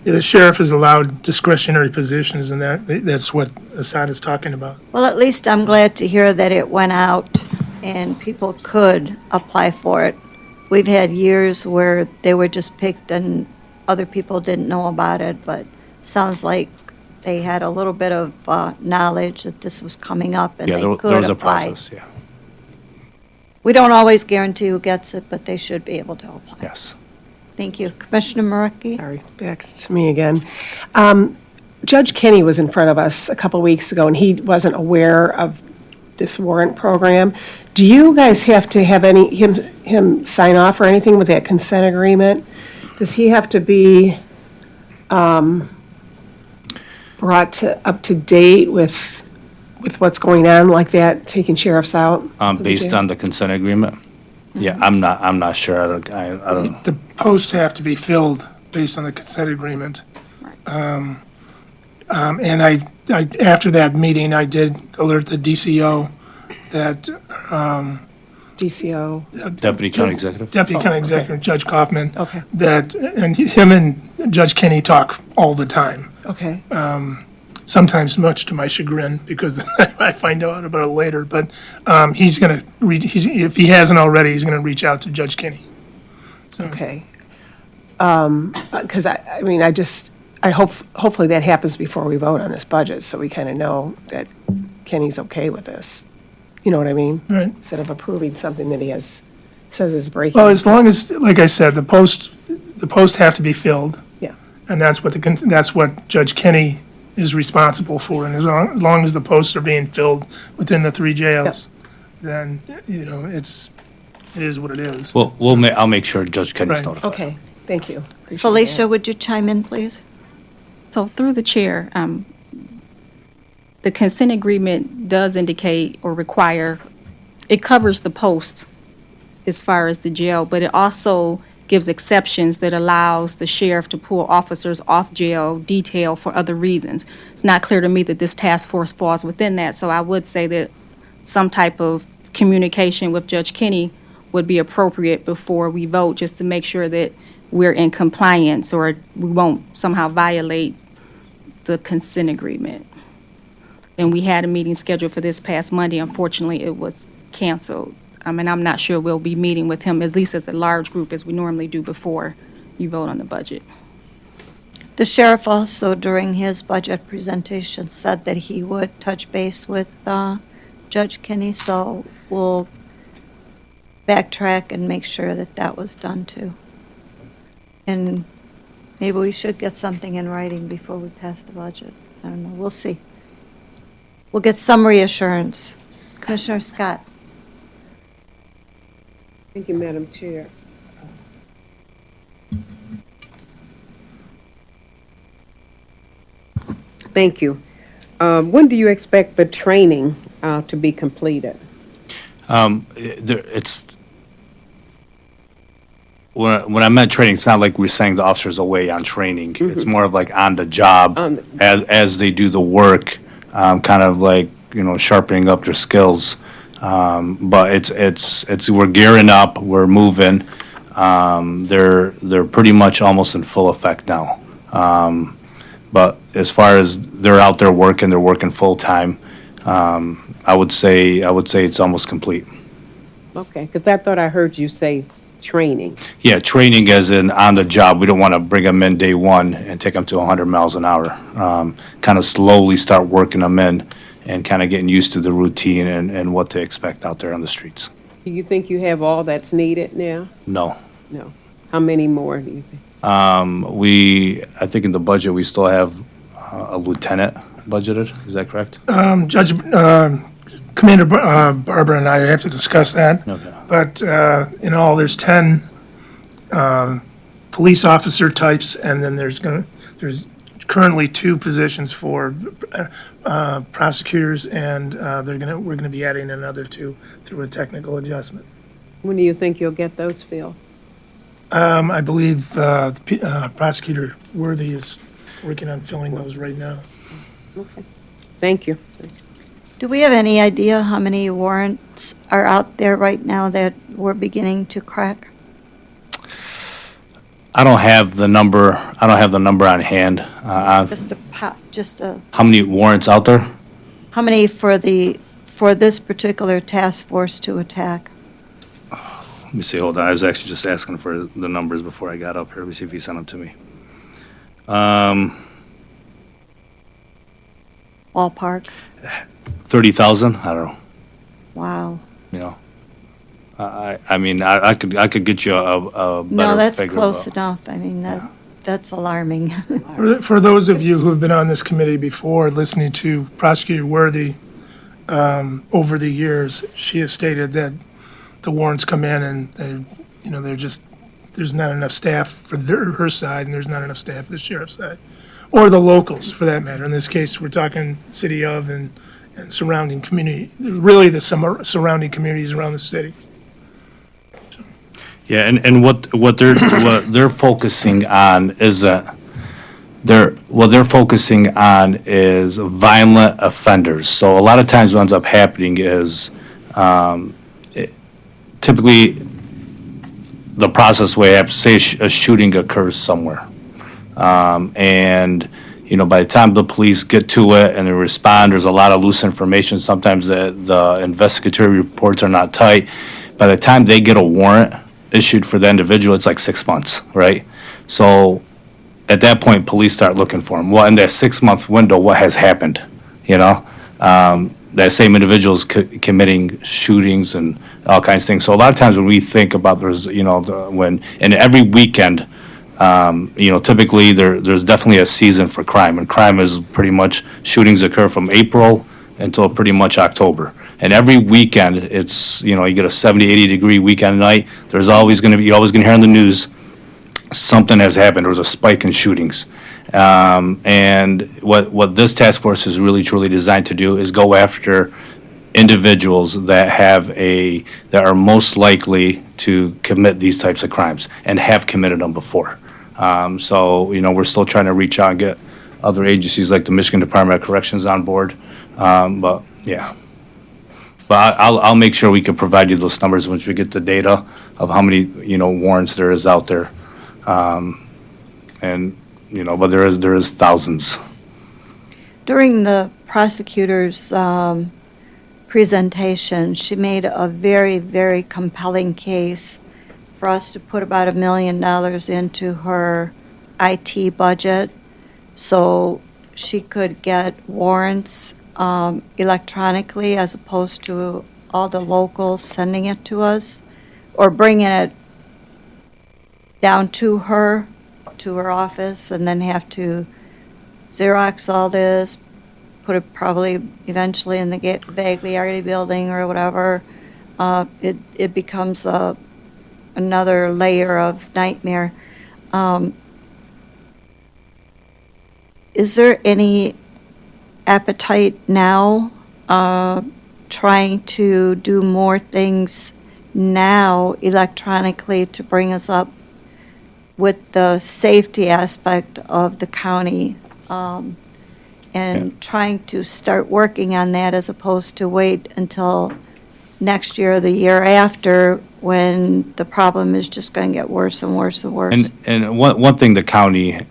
Yeah, the sheriff is allowed discretionary positions, and that's what Assad is talking about. Well, at least I'm glad to hear that it went out and people could apply for it. We've had years where they were just picked and other people didn't know about it, but sounds like they had a little bit of knowledge that this was coming up and Yeah, they there could was a apply. process, yeah. We don't always guarantee who gets it, but they should be able to apply. Yes. Thank you. Commissioner Marecki? Sorry, back to me again. Judge Kenny was in front of us a couple weeks ago, and he wasn't aware of this warrant program. Do you guys have to have him sign off or anything with that consent agreement? Does he have to be brought up to date with what's going on like that, taking sheriffs out? Based on the consent agreement? Yeah, I'm not sure. I don't. The posts have to be filled based on the consent agreement. And I after that meeting, I did alert the DCO that DCO. Deputy County Executive. Deputy County okay. Executive Judge Kaufman. Okay. That, and him and Judge Kenny talk all the time. Okay. Sometimes much to my chagrin, because I find out about it later, but he's going to, if he hasn't already, he's going to reach out to Judge Kenny. So, Okay. Because I mean, hopefully that happens before we vote on this budget, so we kind of know that Kenny's okay with this. You know what I mean? Right. Instead of approving something that says is breaking. Well, as long as, like I said, the posts have to be filled. Yeah. And that's what Judge Kenny is responsible for. And as long as the posts are being filled within the 3 jails, then, it is what it is. Well, I'll make sure Judge Kenny's Right. notified. Okay, thank you. Appreciate Felicia, that. would you chime in, please? So through the chair, the consent agreement does indicate or require, it covers the post as far as the jail, but it also gives exceptions that allows the sheriff to pull officers off jail detail for other reasons. It's not clear to me that this task force falls within that, so I would say that some type of communication with Judge Kenny would be appropriate before we vote, just to make sure that we're in compliance or we won't somehow violate the consent agreement. And we had a meeting scheduled for this past Monday. Unfortunately, it was canceled. And I'm not sure we'll be meeting with him, at least as a large group, as we normally do before you vote on the budget. The sheriff also, during his budget presentation, said that he would touch base with Judge Kenny, so we'll backtrack and make sure that that was done too. And maybe we should get something in writing before we pass the budget. I don't know, we'll see. We'll get some reassurance. Commissioner Scott? Thank you, Madam Chair. Thank you. When do you expect the training to be completed? When I meant training, it's not like we're sending the officers away on training. It's more of like on the job as they do the work, kind of like, sharpening up their skills. But it's we're gearing up, we're moving. They're pretty much almost in full effect now. But as far as they're out there working, they're working full-time. I would say it's almost complete. Okay, because I thought I heard you say training. Yeah, training as in on the job. We don't want to bring them in day one and take them to 100 miles an hour. Kind of slowly start working them in and kind of getting used to the routine and what to expect out there on the streets. Do you think you have all that's needed now? No. No. How many more do you think? I think in the budget, we still have a lieutenant budgeted. Is that correct? Commander Barbara and I have to discuss that. Okay. But in all, there's 10 police officer types, and then there's currently 2 positions for prosecutors, and we're gonna be adding another 2 through a technical adjustment. When do you think you'll get those filled? I believe Prosecutor Worthy is working on filling those right now. Okay. Thank you. Do we have any idea how many warrants are out there right now that we're beginning to crack? I don't have the number on hand. Just a, How many warrants out there? how many for this particular task force to attack? Let me see, hold on. I was actually just asking for the numbers before I got up here. Let me see if he sent them to me. Ballpark? 30,000? I don't know, Wow. I mean, I could get you a better figure. No, that's though. close enough. I mean, that's alarming. For those of you who have been on this committee before, listening to Prosecutor Worthy over the years, she has stated that the warrants come in and there's not enough staff for her side, and there's not enough staff for the sheriff's side, or the locals, for that matter. In this case, we're talking city of and surrounding community, really the surrounding communities around the city. Yeah, and what they're focusing on is they're focusing on is violent offenders. So a lot of times what ends up happening is typically, the process way, say a shooting occurs somewhere. And, by the time the police get to it and they respond, there's a lot of loose information. Sometimes the investigatory reports are not tight. By the time they get a warrant issued for the individual, it's like 6 months, right? So at that point, police start looking for them. Well, in that 6-month window, what has happened, that same individual is committing shootings and all kinds of things. So a lot of times when we think about and every weekend, typically there's definitely a season for crime. And crime is pretty much, shootings occur from April until pretty much October. And every weekend, it's, you get a 70, 80-degree weekend night. You're always going to hear on the news, something has happened. There was a spike in shootings. And what this task force is really truly designed to do is go after individuals that are most likely to commit these types of crimes and have committed them before. So, we're still trying to reach out and get other agencies like the Michigan Department of Corrections on board. But I'll make sure we can provide you those numbers once we get the data of how many, warrants there is out there. But there is thousands. During the prosecutor's presentation, she made a very, very compelling case for us to put about $1 million into her IT budget so she could get warrants electronically as opposed to all the locals sending it to us or bringing it down to her office and then have to Xerox all this, put it probably eventually in the Vagliardi building or whatever. It becomes another layer of nightmare. Is there any appetite now trying to do more things now electronically to bring us up with the safety aspect of the county, and trying to start working on that as opposed to wait until next year or the year after when the problem is just going to get worse and worse and worse? And one thing the county,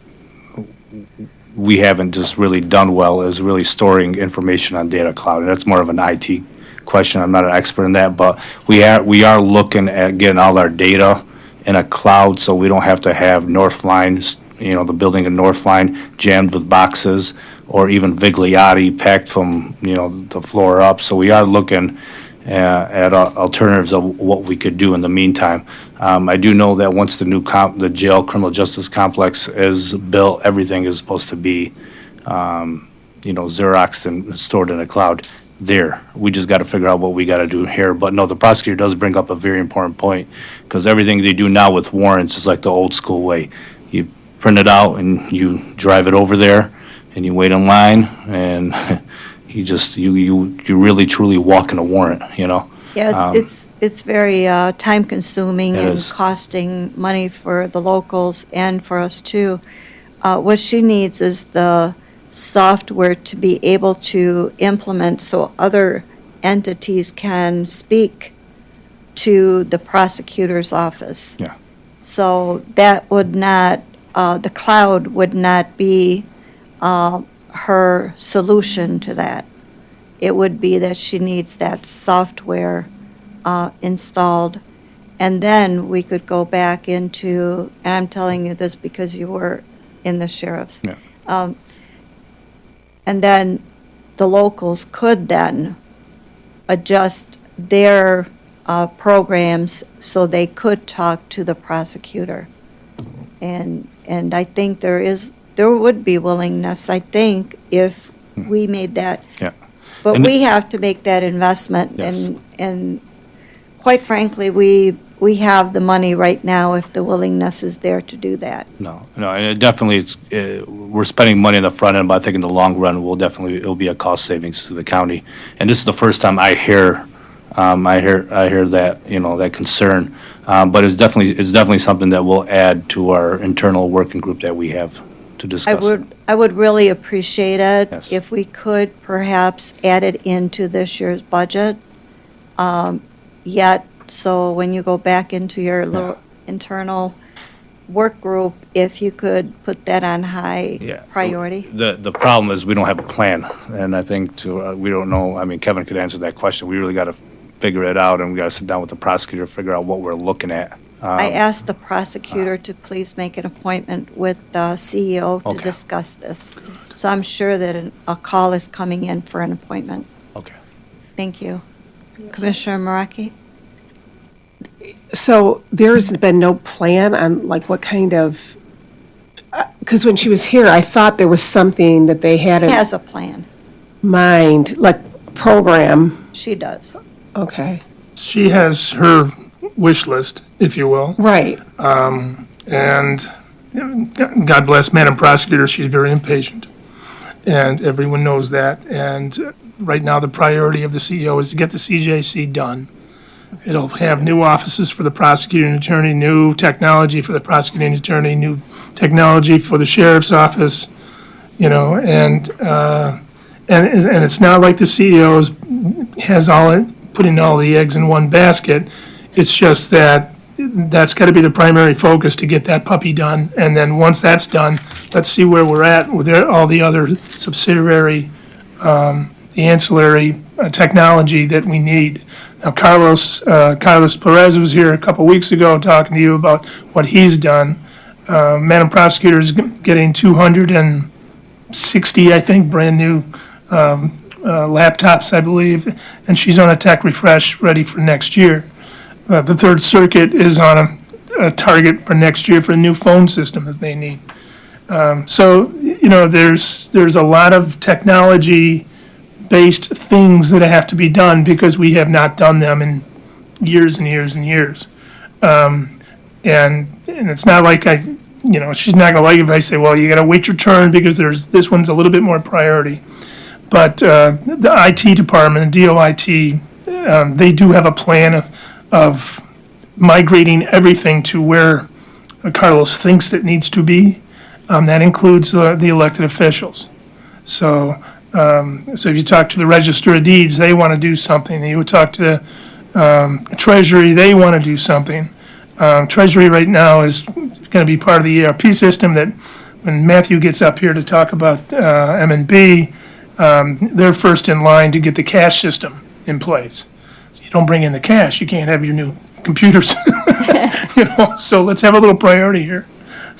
we haven't just really done well is really storing information on data cloud. And that's more of an IT question. I'm not an expert in that, but we are looking at getting all our data in a cloud so we don't have to have Northline, the building in Northline jammed with boxes or even Vigliotti packed from, the floor up. So we are looking at alternatives of what we could do in the meantime. I do know that once the jail criminal justice complex is built, everything is supposed to be, Xeroxed and stored in a cloud there. We just got to figure out what we got to do here. But no, the prosecutor does bring up a very important point because everything they do now with warrants is like the old school way. You print it out and you drive it over there and you wait in line and you really truly walk in a warrant, Yeah, it's very time consuming It and is. costing money for the locals and for us too. What she needs is the software to be able to implement so other entities can speak to the prosecutor's office. Yeah. So that would not, the cloud would not be her solution to that. It would be that she needs that software installed. And then we could go back into, and I'm telling you this because you were in the sheriff's. Yeah. And then the locals could then adjust their programs so they could talk to the prosecutor. And I think there would be willingness, I think, if we made that. Yeah. But And we have to make that investment. Yes. And quite frankly, we have the money right now if the willingness is there to do that. No, and it definitely, we're spending money in the front end, but I think in the long run, it'll be a cost savings to the county. And this is the first time I hear that, that concern. But it's definitely something that we'll add to our internal working group that we have to discuss. I would really appreciate it Yes. if we could perhaps add it into this year's budget. yet. So when you go back into your little internal work group, if you could put that on high Yeah. priority? The problem is we don't have a plan, and I think we don't know, I mean, Kevin could answer that question. We really got to figure it out, and we got to sit down with the prosecutor, figure out what we're looking at. I asked the prosecutor to please make an appointment with the CEO to Okay. discuss this. So I'm sure that a call is coming in for an appointment. Okay. Thank you. Commissioner Maraki? So there's been no plan on like what kind of, because when she was here, I thought there was something that they had in Has a plan. mind, like program. She does. Okay, She has her wish list, if you will. right. And God bless Madam Prosecutor, she's very impatient. And everyone knows that. And right now, the priority of the CEO is to get the CJC done. It'll have new offices for the prosecuting attorney, new technology for the prosecuting attorney, new technology for the sheriff's office, you know, and it's not like the CEO has putting all the eggs in one basket. It's just that's got to be the primary focus to get that puppy done. And then once that's done, let's see where we're at with all the other subsidiary, the ancillary technology that we need. Now, Carlos Perez was here a couple weeks ago talking to you about what he's done. Madam Prosecutor is getting 260, I think, brand-new laptops, I believe, and she's on a tech refresh ready for next year. The Third Circuit is on a target for next year for a new phone system that they need. So, you know, there's a lot of technology-based things that have to be done because we have not done them in years and years and years. And it's not like she's not gonna like it if I say, well, you gotta wait your turn because this one's a little bit more priority. But the IT department, the DOIT, they do have a plan of migrating everything to where Carlos thinks it needs to be. That includes the elected officials. So if you talk to the Register of Deeds, they want to do something. You would talk to the Treasury, they want to do something. Treasury right now is going to be part of the ERP system that when Matthew gets up here to talk about M&B, they're first in line to get the cash system in place. So you don't bring in the cash, you can't have your new computers. So let's have a little priority here.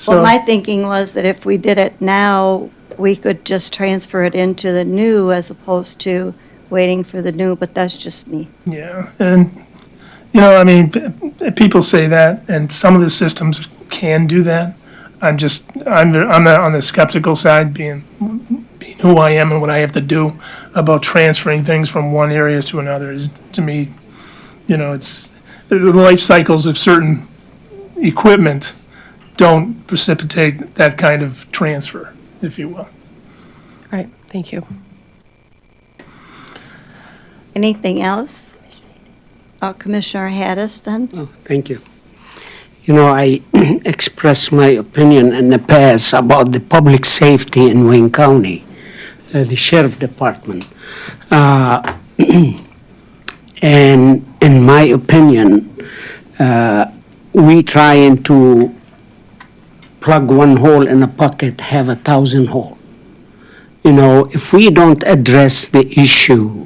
Well, my thinking was that if we did it now, we could just transfer it into the new as opposed to waiting for the new, but that's just me. Yeah, and, I mean, people say that, and some of the systems can do that. I'm on the skeptical side, being who I am and what I have to do about transferring things from one area to another is, to me, it's, the life cycles of certain equipment don't precipitate that kind of transfer, if you will. Right, thank you. Anything else? Commissioner Haddis, then? Oh, thank you. I expressed my opinion in the past about the public safety in Wayne County, the sheriff department. And in my opinion, we trying to plug one hole in a bucket, have 1,000 holes. If we don't address the issue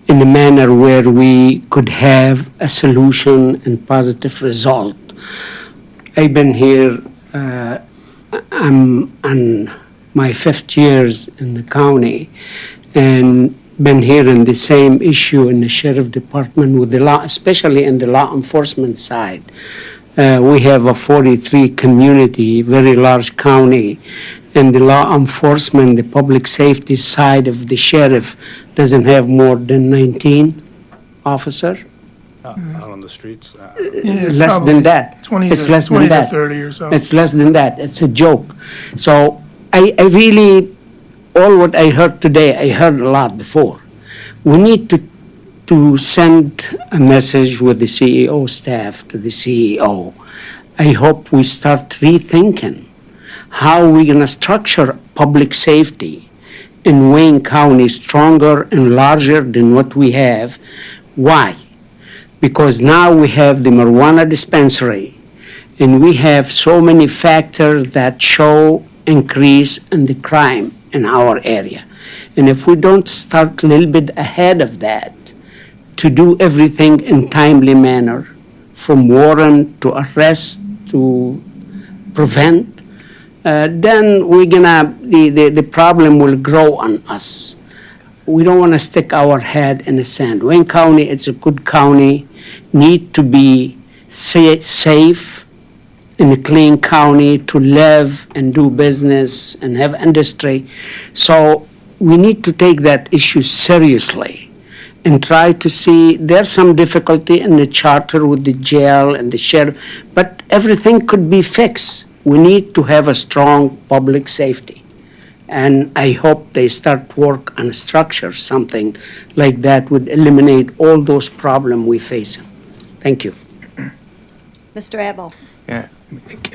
in a manner where we could have a solution and positive result. I've been here, I'm on my 5th years in the county, and been here in the same issue in the sheriff department with the law, especially in the law enforcement side. We have a 43 community, very large county, and the law enforcement, the public safety side of the sheriff doesn't have more than 19 officer. Out on the streets. Less than that. 20 It's to- less 20 than to that. 30 or so. It's less than that. It's a joke. So I really, all what I heard today, I heard a lot before. We need to send a message with the CEO staff to the CEO. I hope we start rethinking how we're going to structure public safety in Wayne County stronger and larger than what we have, Why? Because now we have the marijuana dispensary, and we have so many factors that show increase in the crime in our area. And if we don't start a little bit ahead of that, to do everything in timely manner, from warrant to arrest to prevent, then the problem will grow on us. We don't want to stick our head in the sand. Wayne County, it's a good county, need to be safe in a clean county to live and do business and have industry. So we need to take that issue seriously and try to see, there's some difficulty in the charter with the jail and the sheriff, but everything could be fixed. We need to have a strong public safety. And I hope they start work on a structure, something like that would eliminate all those problems we face. Thank you. Mr. Abel? Yeah.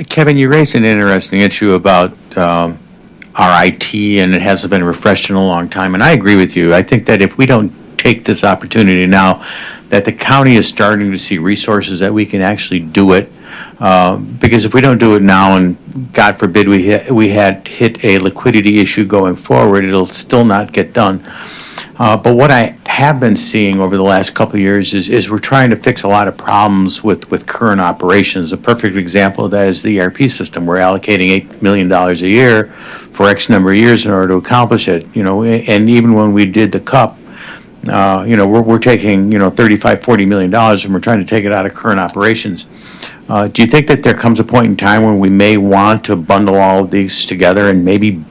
Kevin, you raised an interesting issue about our IT, and it hasn't been refreshed in a long time, and I agree with you. I think that if we don't take this opportunity now, that the county is starting to see resources that we can actually do it. Because if we don't do it now, and God forbid we had hit a liquidity issue going forward, it'll still not get done. But what I have been seeing over the last couple of years is we're trying to fix a lot of problems with current operations. A perfect example of that is the ERP system. We're allocating $8 million a year for X number of years in order to accomplish it. And even when we did the CUP, we're taking, $35-40 million, and we're trying to take it out of current operations. Do you think that there comes a point in time when we may want to bundle all of these together and maybe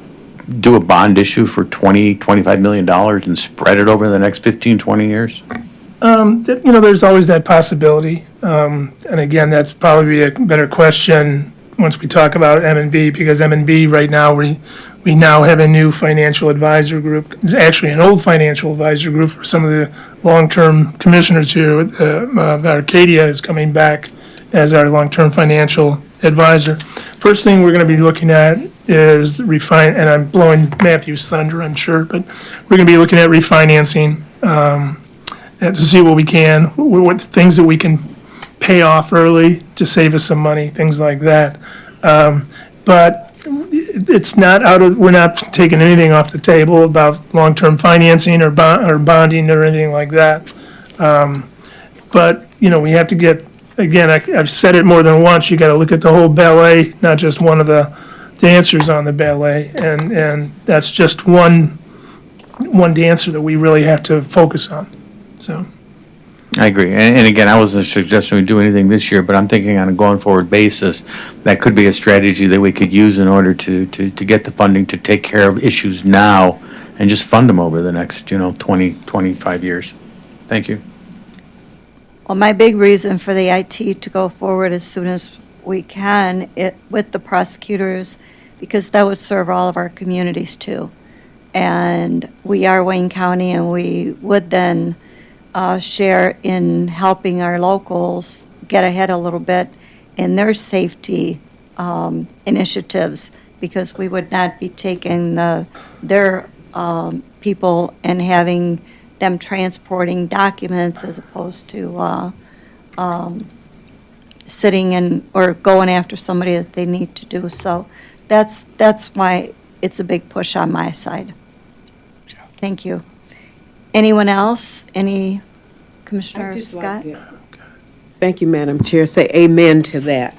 do a bond issue for $20-25 million and spread it over the next 15-20 years? There's always that possibility. And again, that's probably a better question once we talk about M&B, because M&B right now, we now have a new financial advisor group. It's actually an old financial advisor group for some of the long-term commissioners here. Arcadia is coming back as our long-term financial advisor. First thing we're going to be looking at is and I'm blowing Matthew's thunder, I'm sure, but we're going to be looking at refinancing and to see what we can, what things that we can pay off early to save us some money, things like that. But it's not we're not taking anything off the table about long-term financing or bonding or anything like that. But, we have to get, again, I've said it more than once, you got to look at the whole ballet, not just one of the dancers on the ballet. And that's just one dancer that we really have to focus on, so. I agree. And again, I wasn't suggesting we do anything this year, but I'm thinking on a going forward basis, that could be a strategy that we could use in order to get the funding to take care of issues now and just fund them over the next, 20, 25 years. Thank you. Well, my big reason for the IT to go forward as soon as we can with the prosecutors, because that would serve all of our communities too. And we are Wayne County, and we would then share in helping our locals get ahead a little bit in their safety initiatives, because we would not be taking their people and having them transporting documents as opposed to sitting or going after somebody that they need to do. So that's why it's a big push on my side. Thank you. Anyone else? Any, Commissioner Scott? Thank you, Madam Chair. Say amen to that.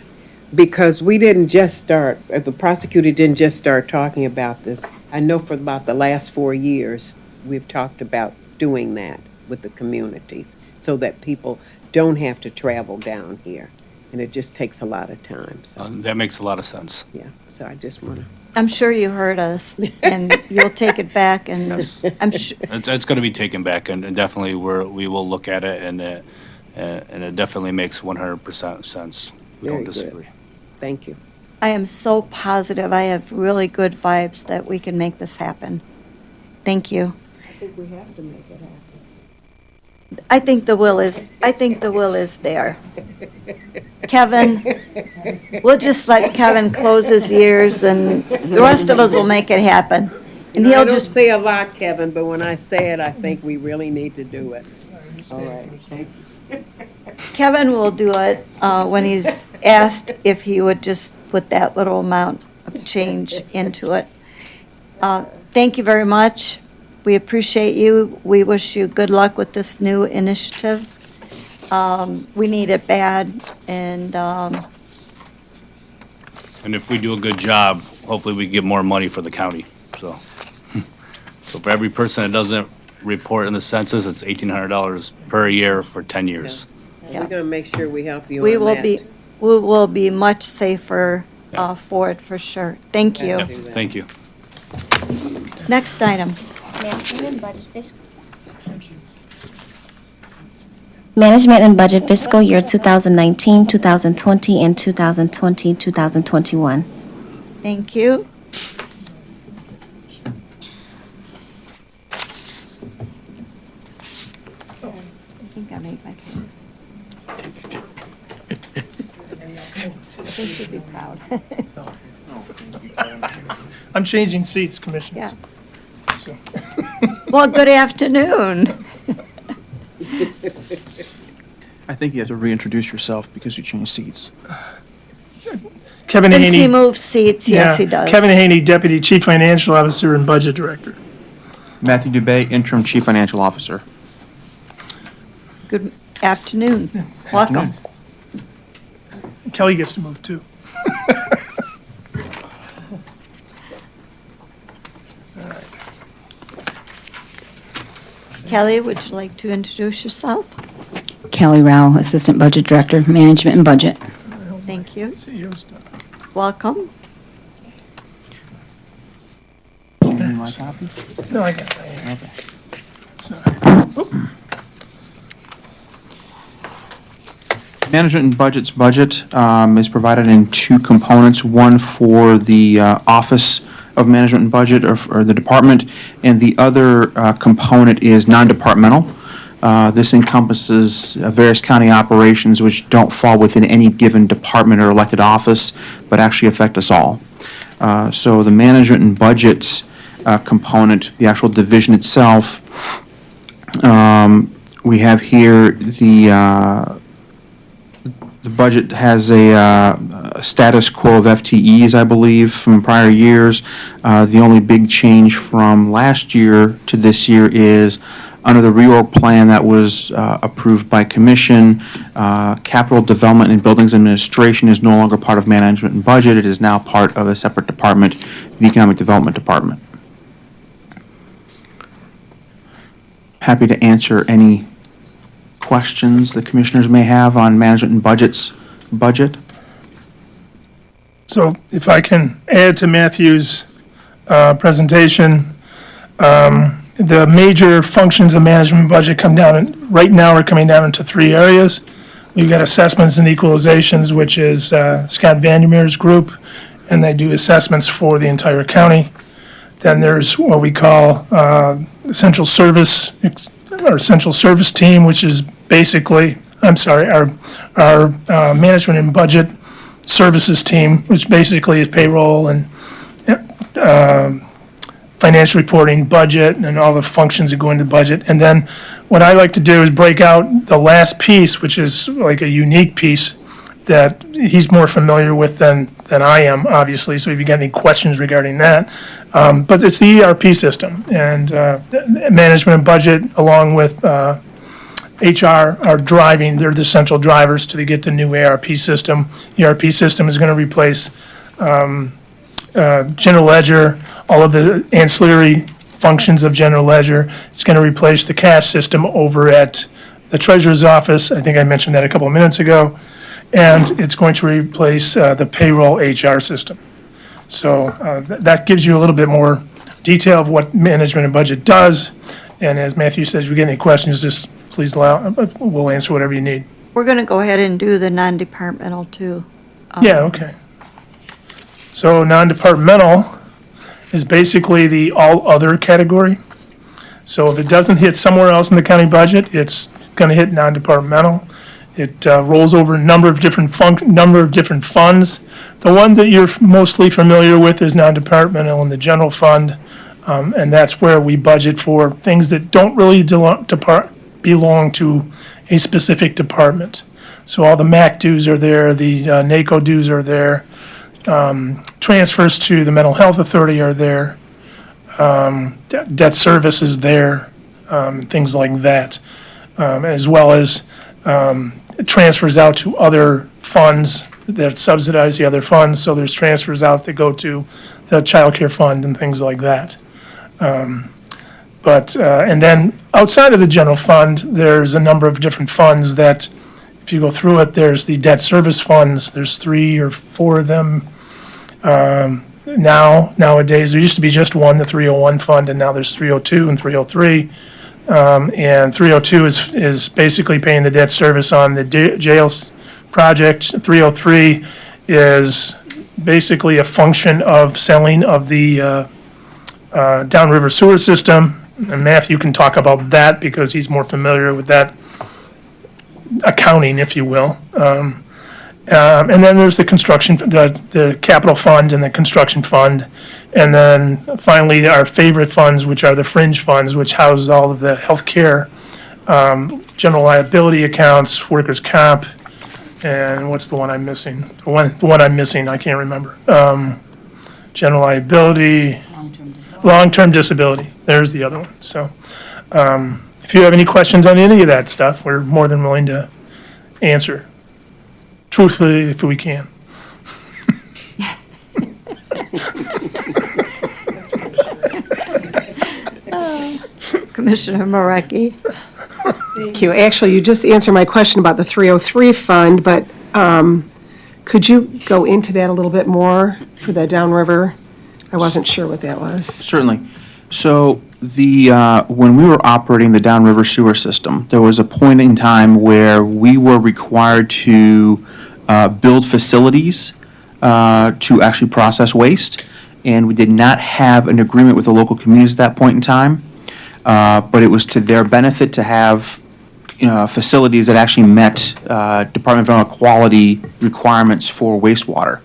Because we didn't just start, the prosecutor didn't just start talking about this. I know for about the last 4 years, we've talked about doing that with the communities so that people don't have to travel down here. And it just takes a lot of time, so. That makes a lot of sense. Yeah, so I just want to. I'm sure you heard us, and you'll take it back, and Yes. I'm sure. It's going to be taken back, and definitely we will look at it, and it definitely makes 100% sense. We Very don't good. disagree. Thank you. I am so positive. I have really good vibes that we can make this happen. Thank you. I think we have to make it happen. I think the will is there. Kevin, we'll just let Kevin close his ears, and the rest of us will make it happen. And I he'll don't just, say a lot, Kevin, but when I say it, I think we really need to do it. All right, thank you. Kevin will do it when he's asked if he would just put that little amount of change into it. Thank you very much. We appreciate you. We wish you good luck with this new initiative. We need it bad, and And if we do a good job, hopefully we get more money for the county, so. So for every person that doesn't report in the census, it's $1,800 per year for 10 years. We're gonna make sure we help you we on will that. we will be much safer for it, for sure. Thank you. Yep, thank you. Next item. Management and Budget Fiscal Year 2019, 2020, and 2020, 2021. Thank you. I think I made my case. They should be proud. I'm changing seats, Commissioners. Yeah. Well, good afternoon. I think you have to reintroduce yourself because you changed seats. Kevin Since he Haney. moved seats, yes, he Yeah, does. Kevin Haney, Deputy Chief Financial Officer and Budget Director. Matthew Dubay, Interim Chief Financial Officer. Good afternoon. Welcome. Kelly gets to move too. Kelly, would you like to introduce yourself? Kelly Rao, Assistant Budget Director, Management and Budget. Thank you. CEO stuff. Welcome. You need my copy? No, I got that. Okay. Management and Budget's budget is provided in two components, one for the Office of Management and Budget, or the department, and the other component is non-departmental. This encompasses various county operations which don't fall within any given department or elected office, but actually affect us all. So the Management and Budget component, the actual division itself, we have here the budget has a status quo of FTEs, I believe, from prior years. The only big change from last year to this year is under the reorg plan that was approved by commission, capital development and buildings administration is no longer part of management and budget. It is now part of a separate department, the economic development department. Happy to answer any questions the commissioners may have on management and budget's budget. So if I can add to Matthew's presentation, the major functions of management budget come down, right now are coming down into three areas. We've got assessments and equalizations, which is Scott Vandermeer's group, and they do assessments for the entire county. Then there's what we call central service, our central service team, which is basically, our management and budget services team, which basically is payroll and financial reporting, budget, and all the functions that go into budget. And then what I like to do is break out the last piece, which is like a unique piece that he's more familiar with than I am, obviously, so if you got any questions regarding that. But it's the ERP system, and management and budget, along with HR, are driving, they're the central drivers to get the new ERP system. ERP system is going to replace general ledger, all of the ancillary functions of general ledger. It's going to replace the cash system over at the treasurer's office. I think I mentioned that a couple of minutes ago. And it's going to replace the payroll HR system. So that gives you a little bit more detail of what management and budget does. And as Matthew says, if you get any questions, just please we'll answer whatever you need. We're going to go ahead and do the non-departmental too. Yeah, okay. So non-departmental is basically the all other category. So if it doesn't hit somewhere else in the county budget, it's going to hit non-departmental. It rolls over a number of different funds. The one that you're mostly familiar with is non-departmental in the general fund, and that's where we budget for things that don't really belong to a specific department. So all the MAC dues are there, the NACO dues are there, transfers to the Mental Health Authority are there, debt service is there, things like that, as well as transfers out to other funds that subsidize the other funds. So there's transfers out that go to the child care fund and things like that. And then outside of the general fund, there's a number of different funds that, if you go through it, there's the debt service funds. There's 3 or 4 of them nowadays. There used to be just one, the 301 fund, and now there's 302 and 303. And 302 is basically paying the debt service on the jails project. 303 is basically a function of selling of the downriver sewer system. And Matthew can talk about that because he's more familiar with that accounting, if you will. And then there's the construction, the capital fund and the construction fund. And then finally, our favorite funds, which are the fringe funds, which house all of the healthcare, general liability accounts, workers' comp, and what's the one I'm missing? The one I'm missing, I can't remember. General liability, long-term disability. There's the other one. So if you have any questions on any of that stuff, we're more than willing to answer truthfully if we can. Commissioner Marecki. Thank you. Actually, you just answered my question about the 303 fund, but could you go into that a little bit more for the downriver? I wasn't sure what that was. Certainly. So when we were operating the downriver sewer system, there was a point in time where we were required to build facilities to actually process waste, and we did not have an agreement with the local communities at that point in time. But it was to their benefit to have facilities that actually met Department of Environmental Quality requirements for wastewater.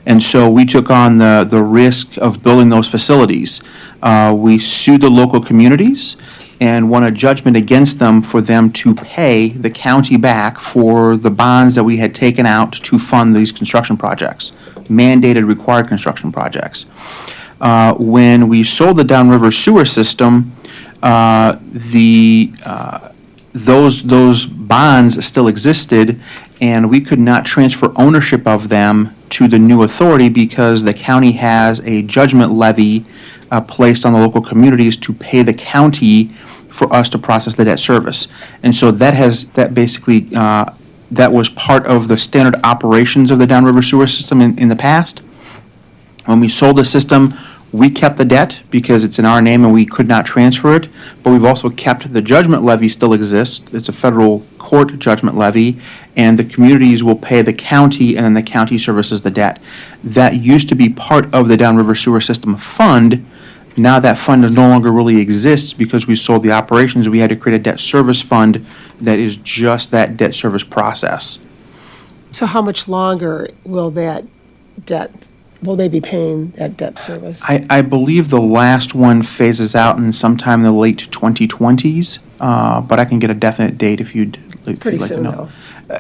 And so we took on the risk of building those facilities. We sued the local communities and won a judgment against them for them to pay the county back for the bonds that we had taken out to fund these construction projects, mandated required construction projects. When we sold the downriver sewer system, those bonds still existed, and we could not transfer ownership of them to the new authority because the county has a judgment levy placed on the local communities to pay the county for us to process the debt service. And so that was part of the standard operations of the downriver sewer system in the past. When we sold the system, we kept the debt because it's in our name and we could not transfer it, but we've also kept the judgment levy still exists. It's a federal court judgment levy, and the communities will pay the county, and then the county services the debt. That used to be part of the downriver sewer system fund. Now that fund no longer really exists because we sold the operations. We had to create a debt service fund that is just that debt service process. So how much longer will they be paying that debt service? I believe the last one phases out in sometime in the late 2020s, but I can get a definite date if you'd like Pretty to soon, know. though.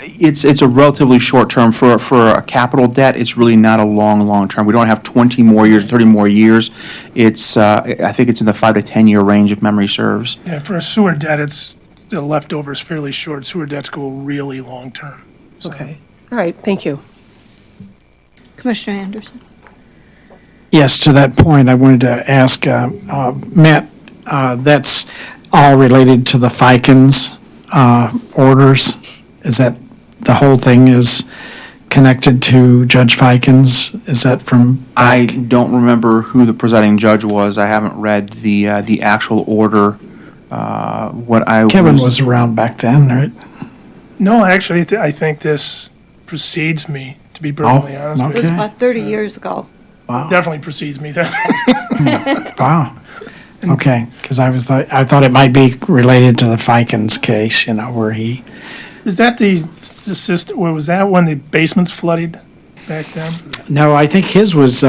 It's a relatively short term. For a capital debt, it's really not a long term. We don't have 20 more years, 30 more years. It's, I think it's in the 5 to 10 year range if memory serves. Yeah, for a sewer debt, the leftover is fairly short. Sewer debts go really long-term. So. Okay. All right, thank you. Commissioner Anderson. Yes, to that point, I wanted to ask Matt, that's all related to the FICANS orders? Is that the whole thing is connected to Judge Fikens? Is that from? I don't remember who the presiding judge was. I haven't read the actual order. Kevin was around back then, right? No, actually, I think this precedes me, to be perfectly honest with It you. was about 30 years ago. Wow. Definitely precedes me then. Wow. Okay, because I thought it might be related to the Fikens case, where he. Is that the system, or was that when the basements flooded back then? No, I think his was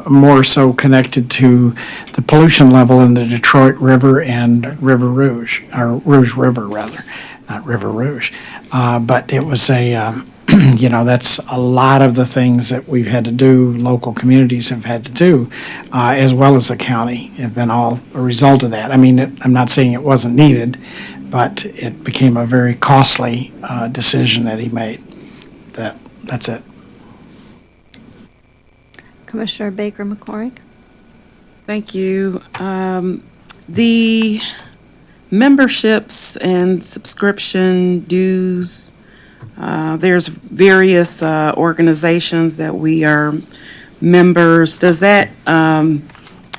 more so connected to the pollution level in the Detroit River and River Rouge, or Rouge River, rather, not River Rouge. But it was that's a lot of the things that we've had to do, local communities have had to do, as well as the county, have been all a result of that. I mean, I'm not saying it wasn't needed, but it became a very costly decision that he made. That's it. Commissioner Baker McCormick? Thank you. The memberships and subscription dues, there's various organizations that we are members. Does that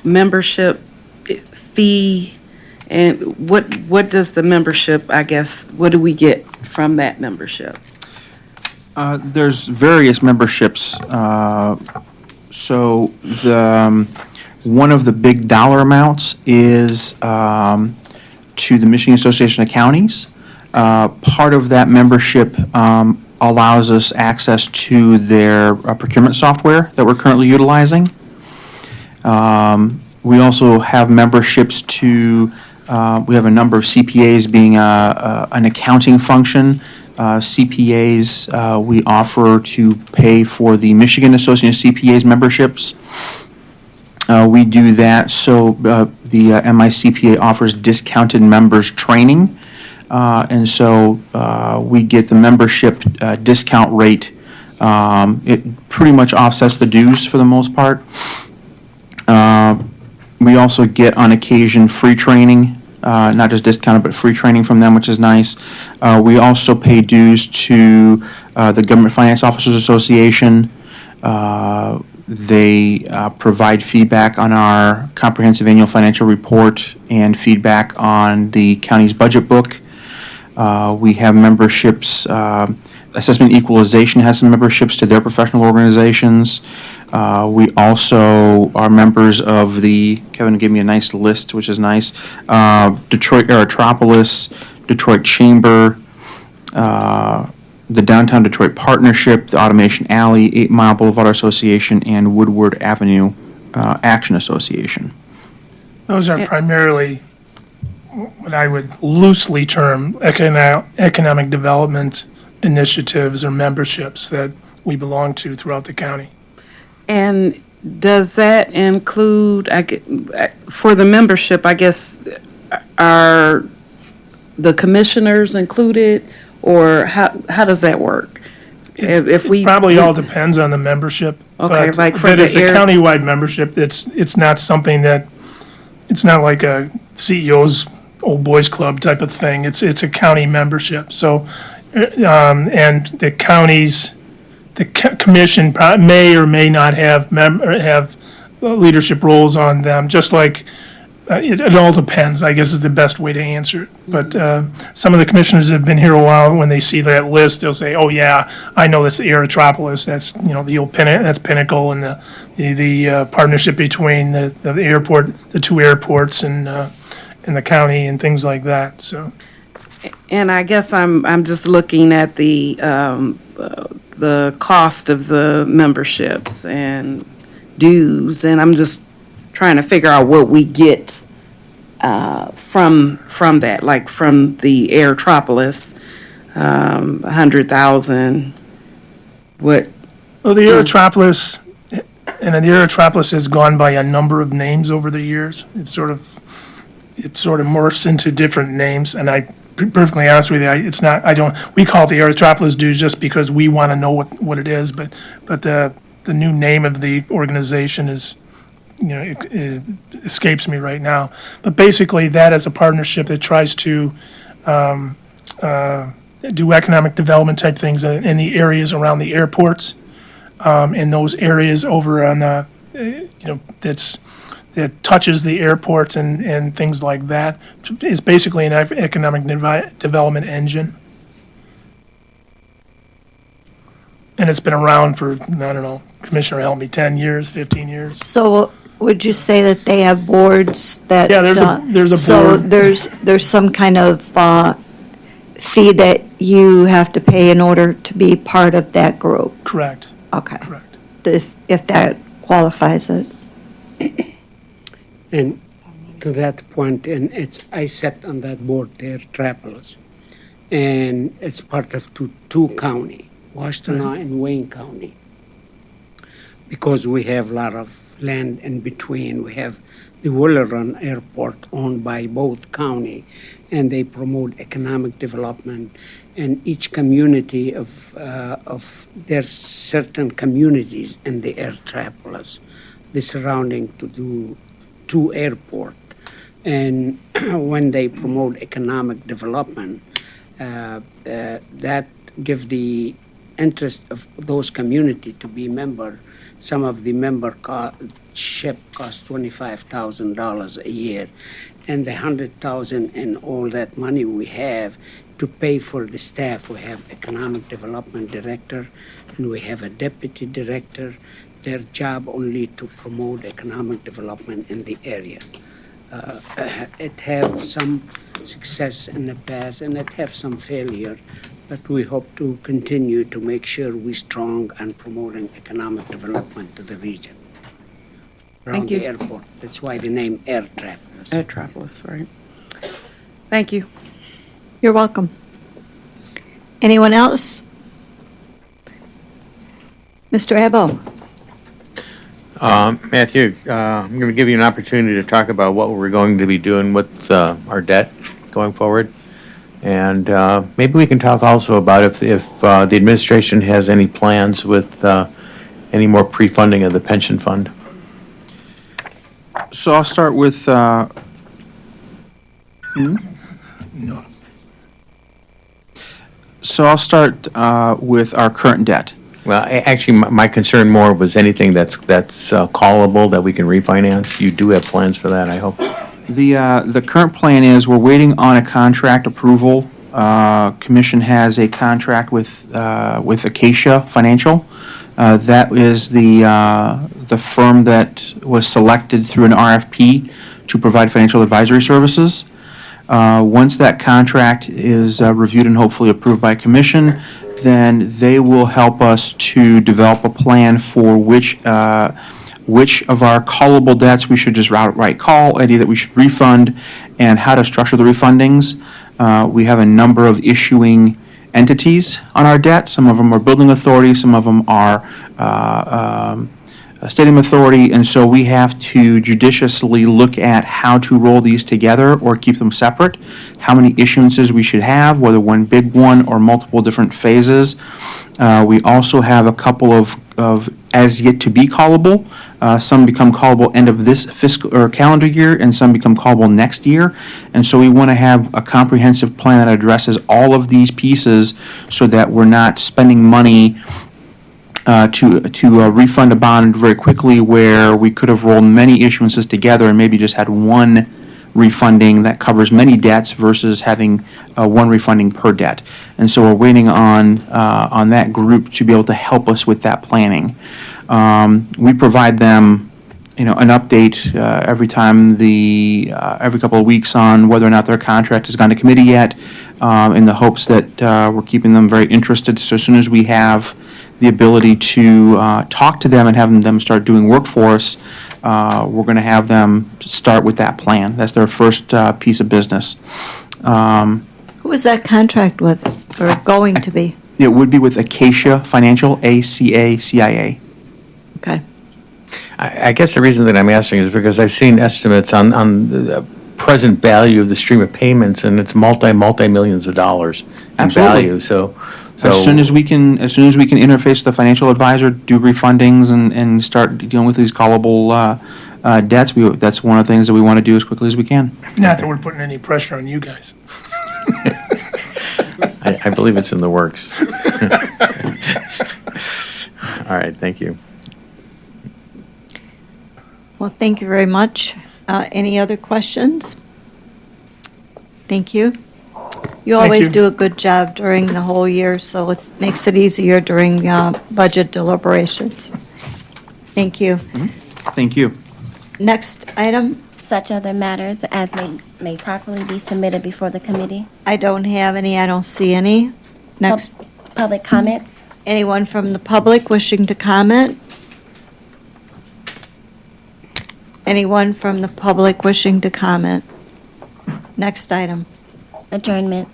membership fee, and what does the membership, I guess, what do we get from that membership? There's various memberships. So one of the big dollar amounts is to the Michigan Association of Counties. Part of that membership allows us access to their procurement software that we're currently utilizing. We also have memberships to, we have a number of CPAs being an accounting function. CPAs, we offer to pay for the Michigan Association of CPAs memberships. We do that so the MICPA offers discounted members training. And so we get the membership discount rate. It pretty much offsets the dues for the most part. We also get on occasion free training. Not just discounted, but free training from them, which is nice. We also pay dues to the Government Finance Officers Association. They provide feedback on our comprehensive annual financial report and feedback on the county's budget book. We have memberships. Assessment Equalization has some memberships to their professional organizations. We also are members of the, Kevin gave me a nice list, which is nice, Detroit Aerotropolis, Detroit Chamber, the Downtown Detroit Partnership, the Automation Alley, 8 Mile Boulevard Association, and Woodward Avenue Action Association. Those are primarily what I would loosely term economic development initiatives or memberships that we belong to throughout the county. And does that include, for the membership, I guess, are the commissioners included, or how does that work? If we Probably all depends on the membership. Okay, but- like for But the it's a countywide membership, it's not something that, it's not like a CEO's old boys club type of thing. It's a county membership. So, and the counties, the commission may or may not have leadership roles on them, just like, it all depends, I guess is the best way to answer it. But some of the commissioners that have been here a while, when they see that list, they'll say, oh yeah, I know that's the Aerotropolis, that's, the old that's Pinnacle, and the partnership between the airport, the 2 airports and the county and things like that, so. And I guess I'm just looking at the cost of the memberships and dues, and I'm just trying to figure out what we get from that, like from the Aerotropolis, 100,000. What? Well, the Aerotropolis, and the Aerotropolis has gone by a number of names over the years. It sort of morphs into different names, and I perfectly honest with you, we call it the Aerotropolis dues just because we want to know what it is, but the new name of the organization is, it escapes me right now. But basically, that is a partnership that tries to do economic development type things in the areas around the airports, in those areas over on the, that touches the airports and things like that. It's basically an economic development engine. And it's been around for, I don't know, Commissioner, help me, 10 years, 15 years? So would you say that they have boards that? Yeah, there's a So board. there's some kind of fee that you have to pay in order to be part of that group? Correct. Okay. Correct. if that qualifies it. And to that point, and I sat on that board there, Travelers, and it's part of two county, Washtenaw and Wayne County. Because we have a lot of land in between, we have the Willow Run Airport owned by both county, and they promote economic development. And each community there's certain communities in the air travelers, the surrounding to airport. And when they promote economic development, that give the interest of those community to be member. Some of the membership costs $25,000 a year, and the $100,000 and all that money we have to pay for the staff. We have economic development director, and we have a deputy director. Their job only to promote economic development in the area. It have some success in the past, and it have some failure, but we hope to continue to make sure we're strong and promoting economic development to the region. Around Thank you. the airport. That's why the name Air Travelers. Air Travelers, right. Thank you. You're welcome. Anyone else? Mr. Abbo? Matthew, I'm going to give you an opportunity to talk about what we're going to be doing with our debt going forward. And maybe we can talk also about if the administration has any plans with any more pre-funding of the pension fund. So I'll start with, No. so I'll start with our current debt. Well, actually, my concern more was anything that's callable that we can refinance. You do have plans for that, I hope. The current plan is we're waiting on a contract approval. Commission has a contract with Acacia Financial. That is the firm that was selected through an RFP to provide financial advisory services. Once that contract is reviewed and hopefully approved by Commission, then they will help us to develop a plan for which of our callable debts we should just outright call, any that we should refund, and how to structure the refundings. We have a number of issuing entities on our debt. Some of them are building authority, some of them are a stadium authority, and so we have to judiciously look at how to roll these together or keep them separate, how many issuances we should have, whether one big one or multiple different phases. We also have a couple of as yet to be callable. Some become callable end of this fiscal or calendar year, and some become callable next year. And so we want to have a comprehensive plan that addresses all of these pieces so that we're not spending money to refund a bond very quickly where we could have rolled many issuances together and maybe just had one refunding that covers many debts versus having one refunding per debt. And so we're waiting on that group to be able to help us with that planning. We provide them, an update every time every couple of weeks on whether or not their contract has gone to committee yet, in the hopes that we're keeping them very interested. So as soon as we have the ability to talk to them and have them start doing work for us, we're going to have them start with that plan. That's their first piece of business. Who is that contract with, or going to be? It would be with Acacia Financial, ACACIA. Okay. I guess the reason that I'm asking is because I've seen estimates on the present value of the stream of payments, and it's multi-millions of dollars in Absolutely. value, so. As soon as we can interface with the financial advisor, do refundings and start dealing with these callable debts, that's one of the things that we want to do as quickly as we can. Not that we're putting any pressure on you guys. I believe it's in the works. All right, thank you. Well, thank you very much. Any other questions? Thank you. You always you. do a good job during the whole year, so it makes it easier during budget deliberations. Thank you. Thank you. Next item, Such other matters as may properly be submitted before the committee. I don't have any, I don't see any. Next, Public comments. anyone from the public wishing to comment? Anyone from the public wishing to comment? Next item. Adjournment.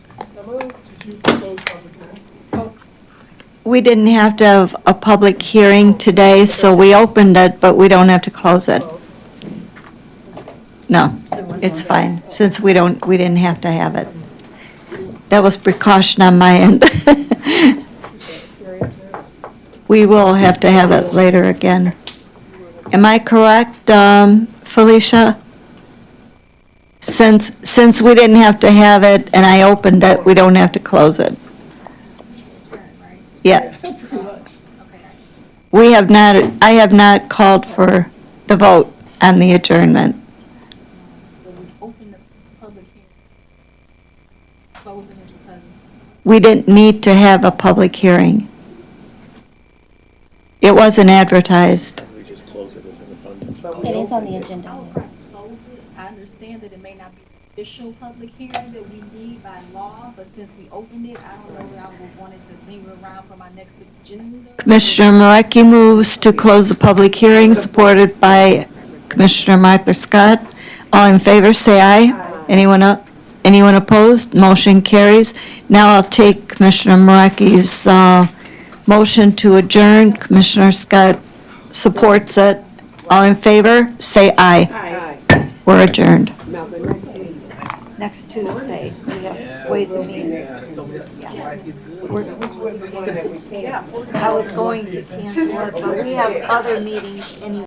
We didn't have to have a public hearing today, so we opened it, but we don't have to close it. No, it's fine, since we didn't have to have it. That was precaution on my end. We will have to have it later again. Am I correct, Felicia? Since we didn't have to have it and I opened it, we don't have to close it. Yeah. I have not called for the vote on the adjournment. We didn't need to have a public hearing. It wasn't advertised. It is on the agenda. Close it. I understand that it may not be the official public hearing that we need by law, but since we opened it, I don't know that I would want it to linger around for my next agenda. Commissioner Marecki moves to close the public hearing, supported by Commissioner Martha Scott. All in favor, say aye. Anyone opposed? Motion carries. Now I'll take Commissioner Marecki's motion to adjourn. Commissioner Scott supports it. All in favor, say aye. Aye. We're adjourned. Next Tuesday, we have Ways and Means. I was going to cancel it, but we have other meetings anyway.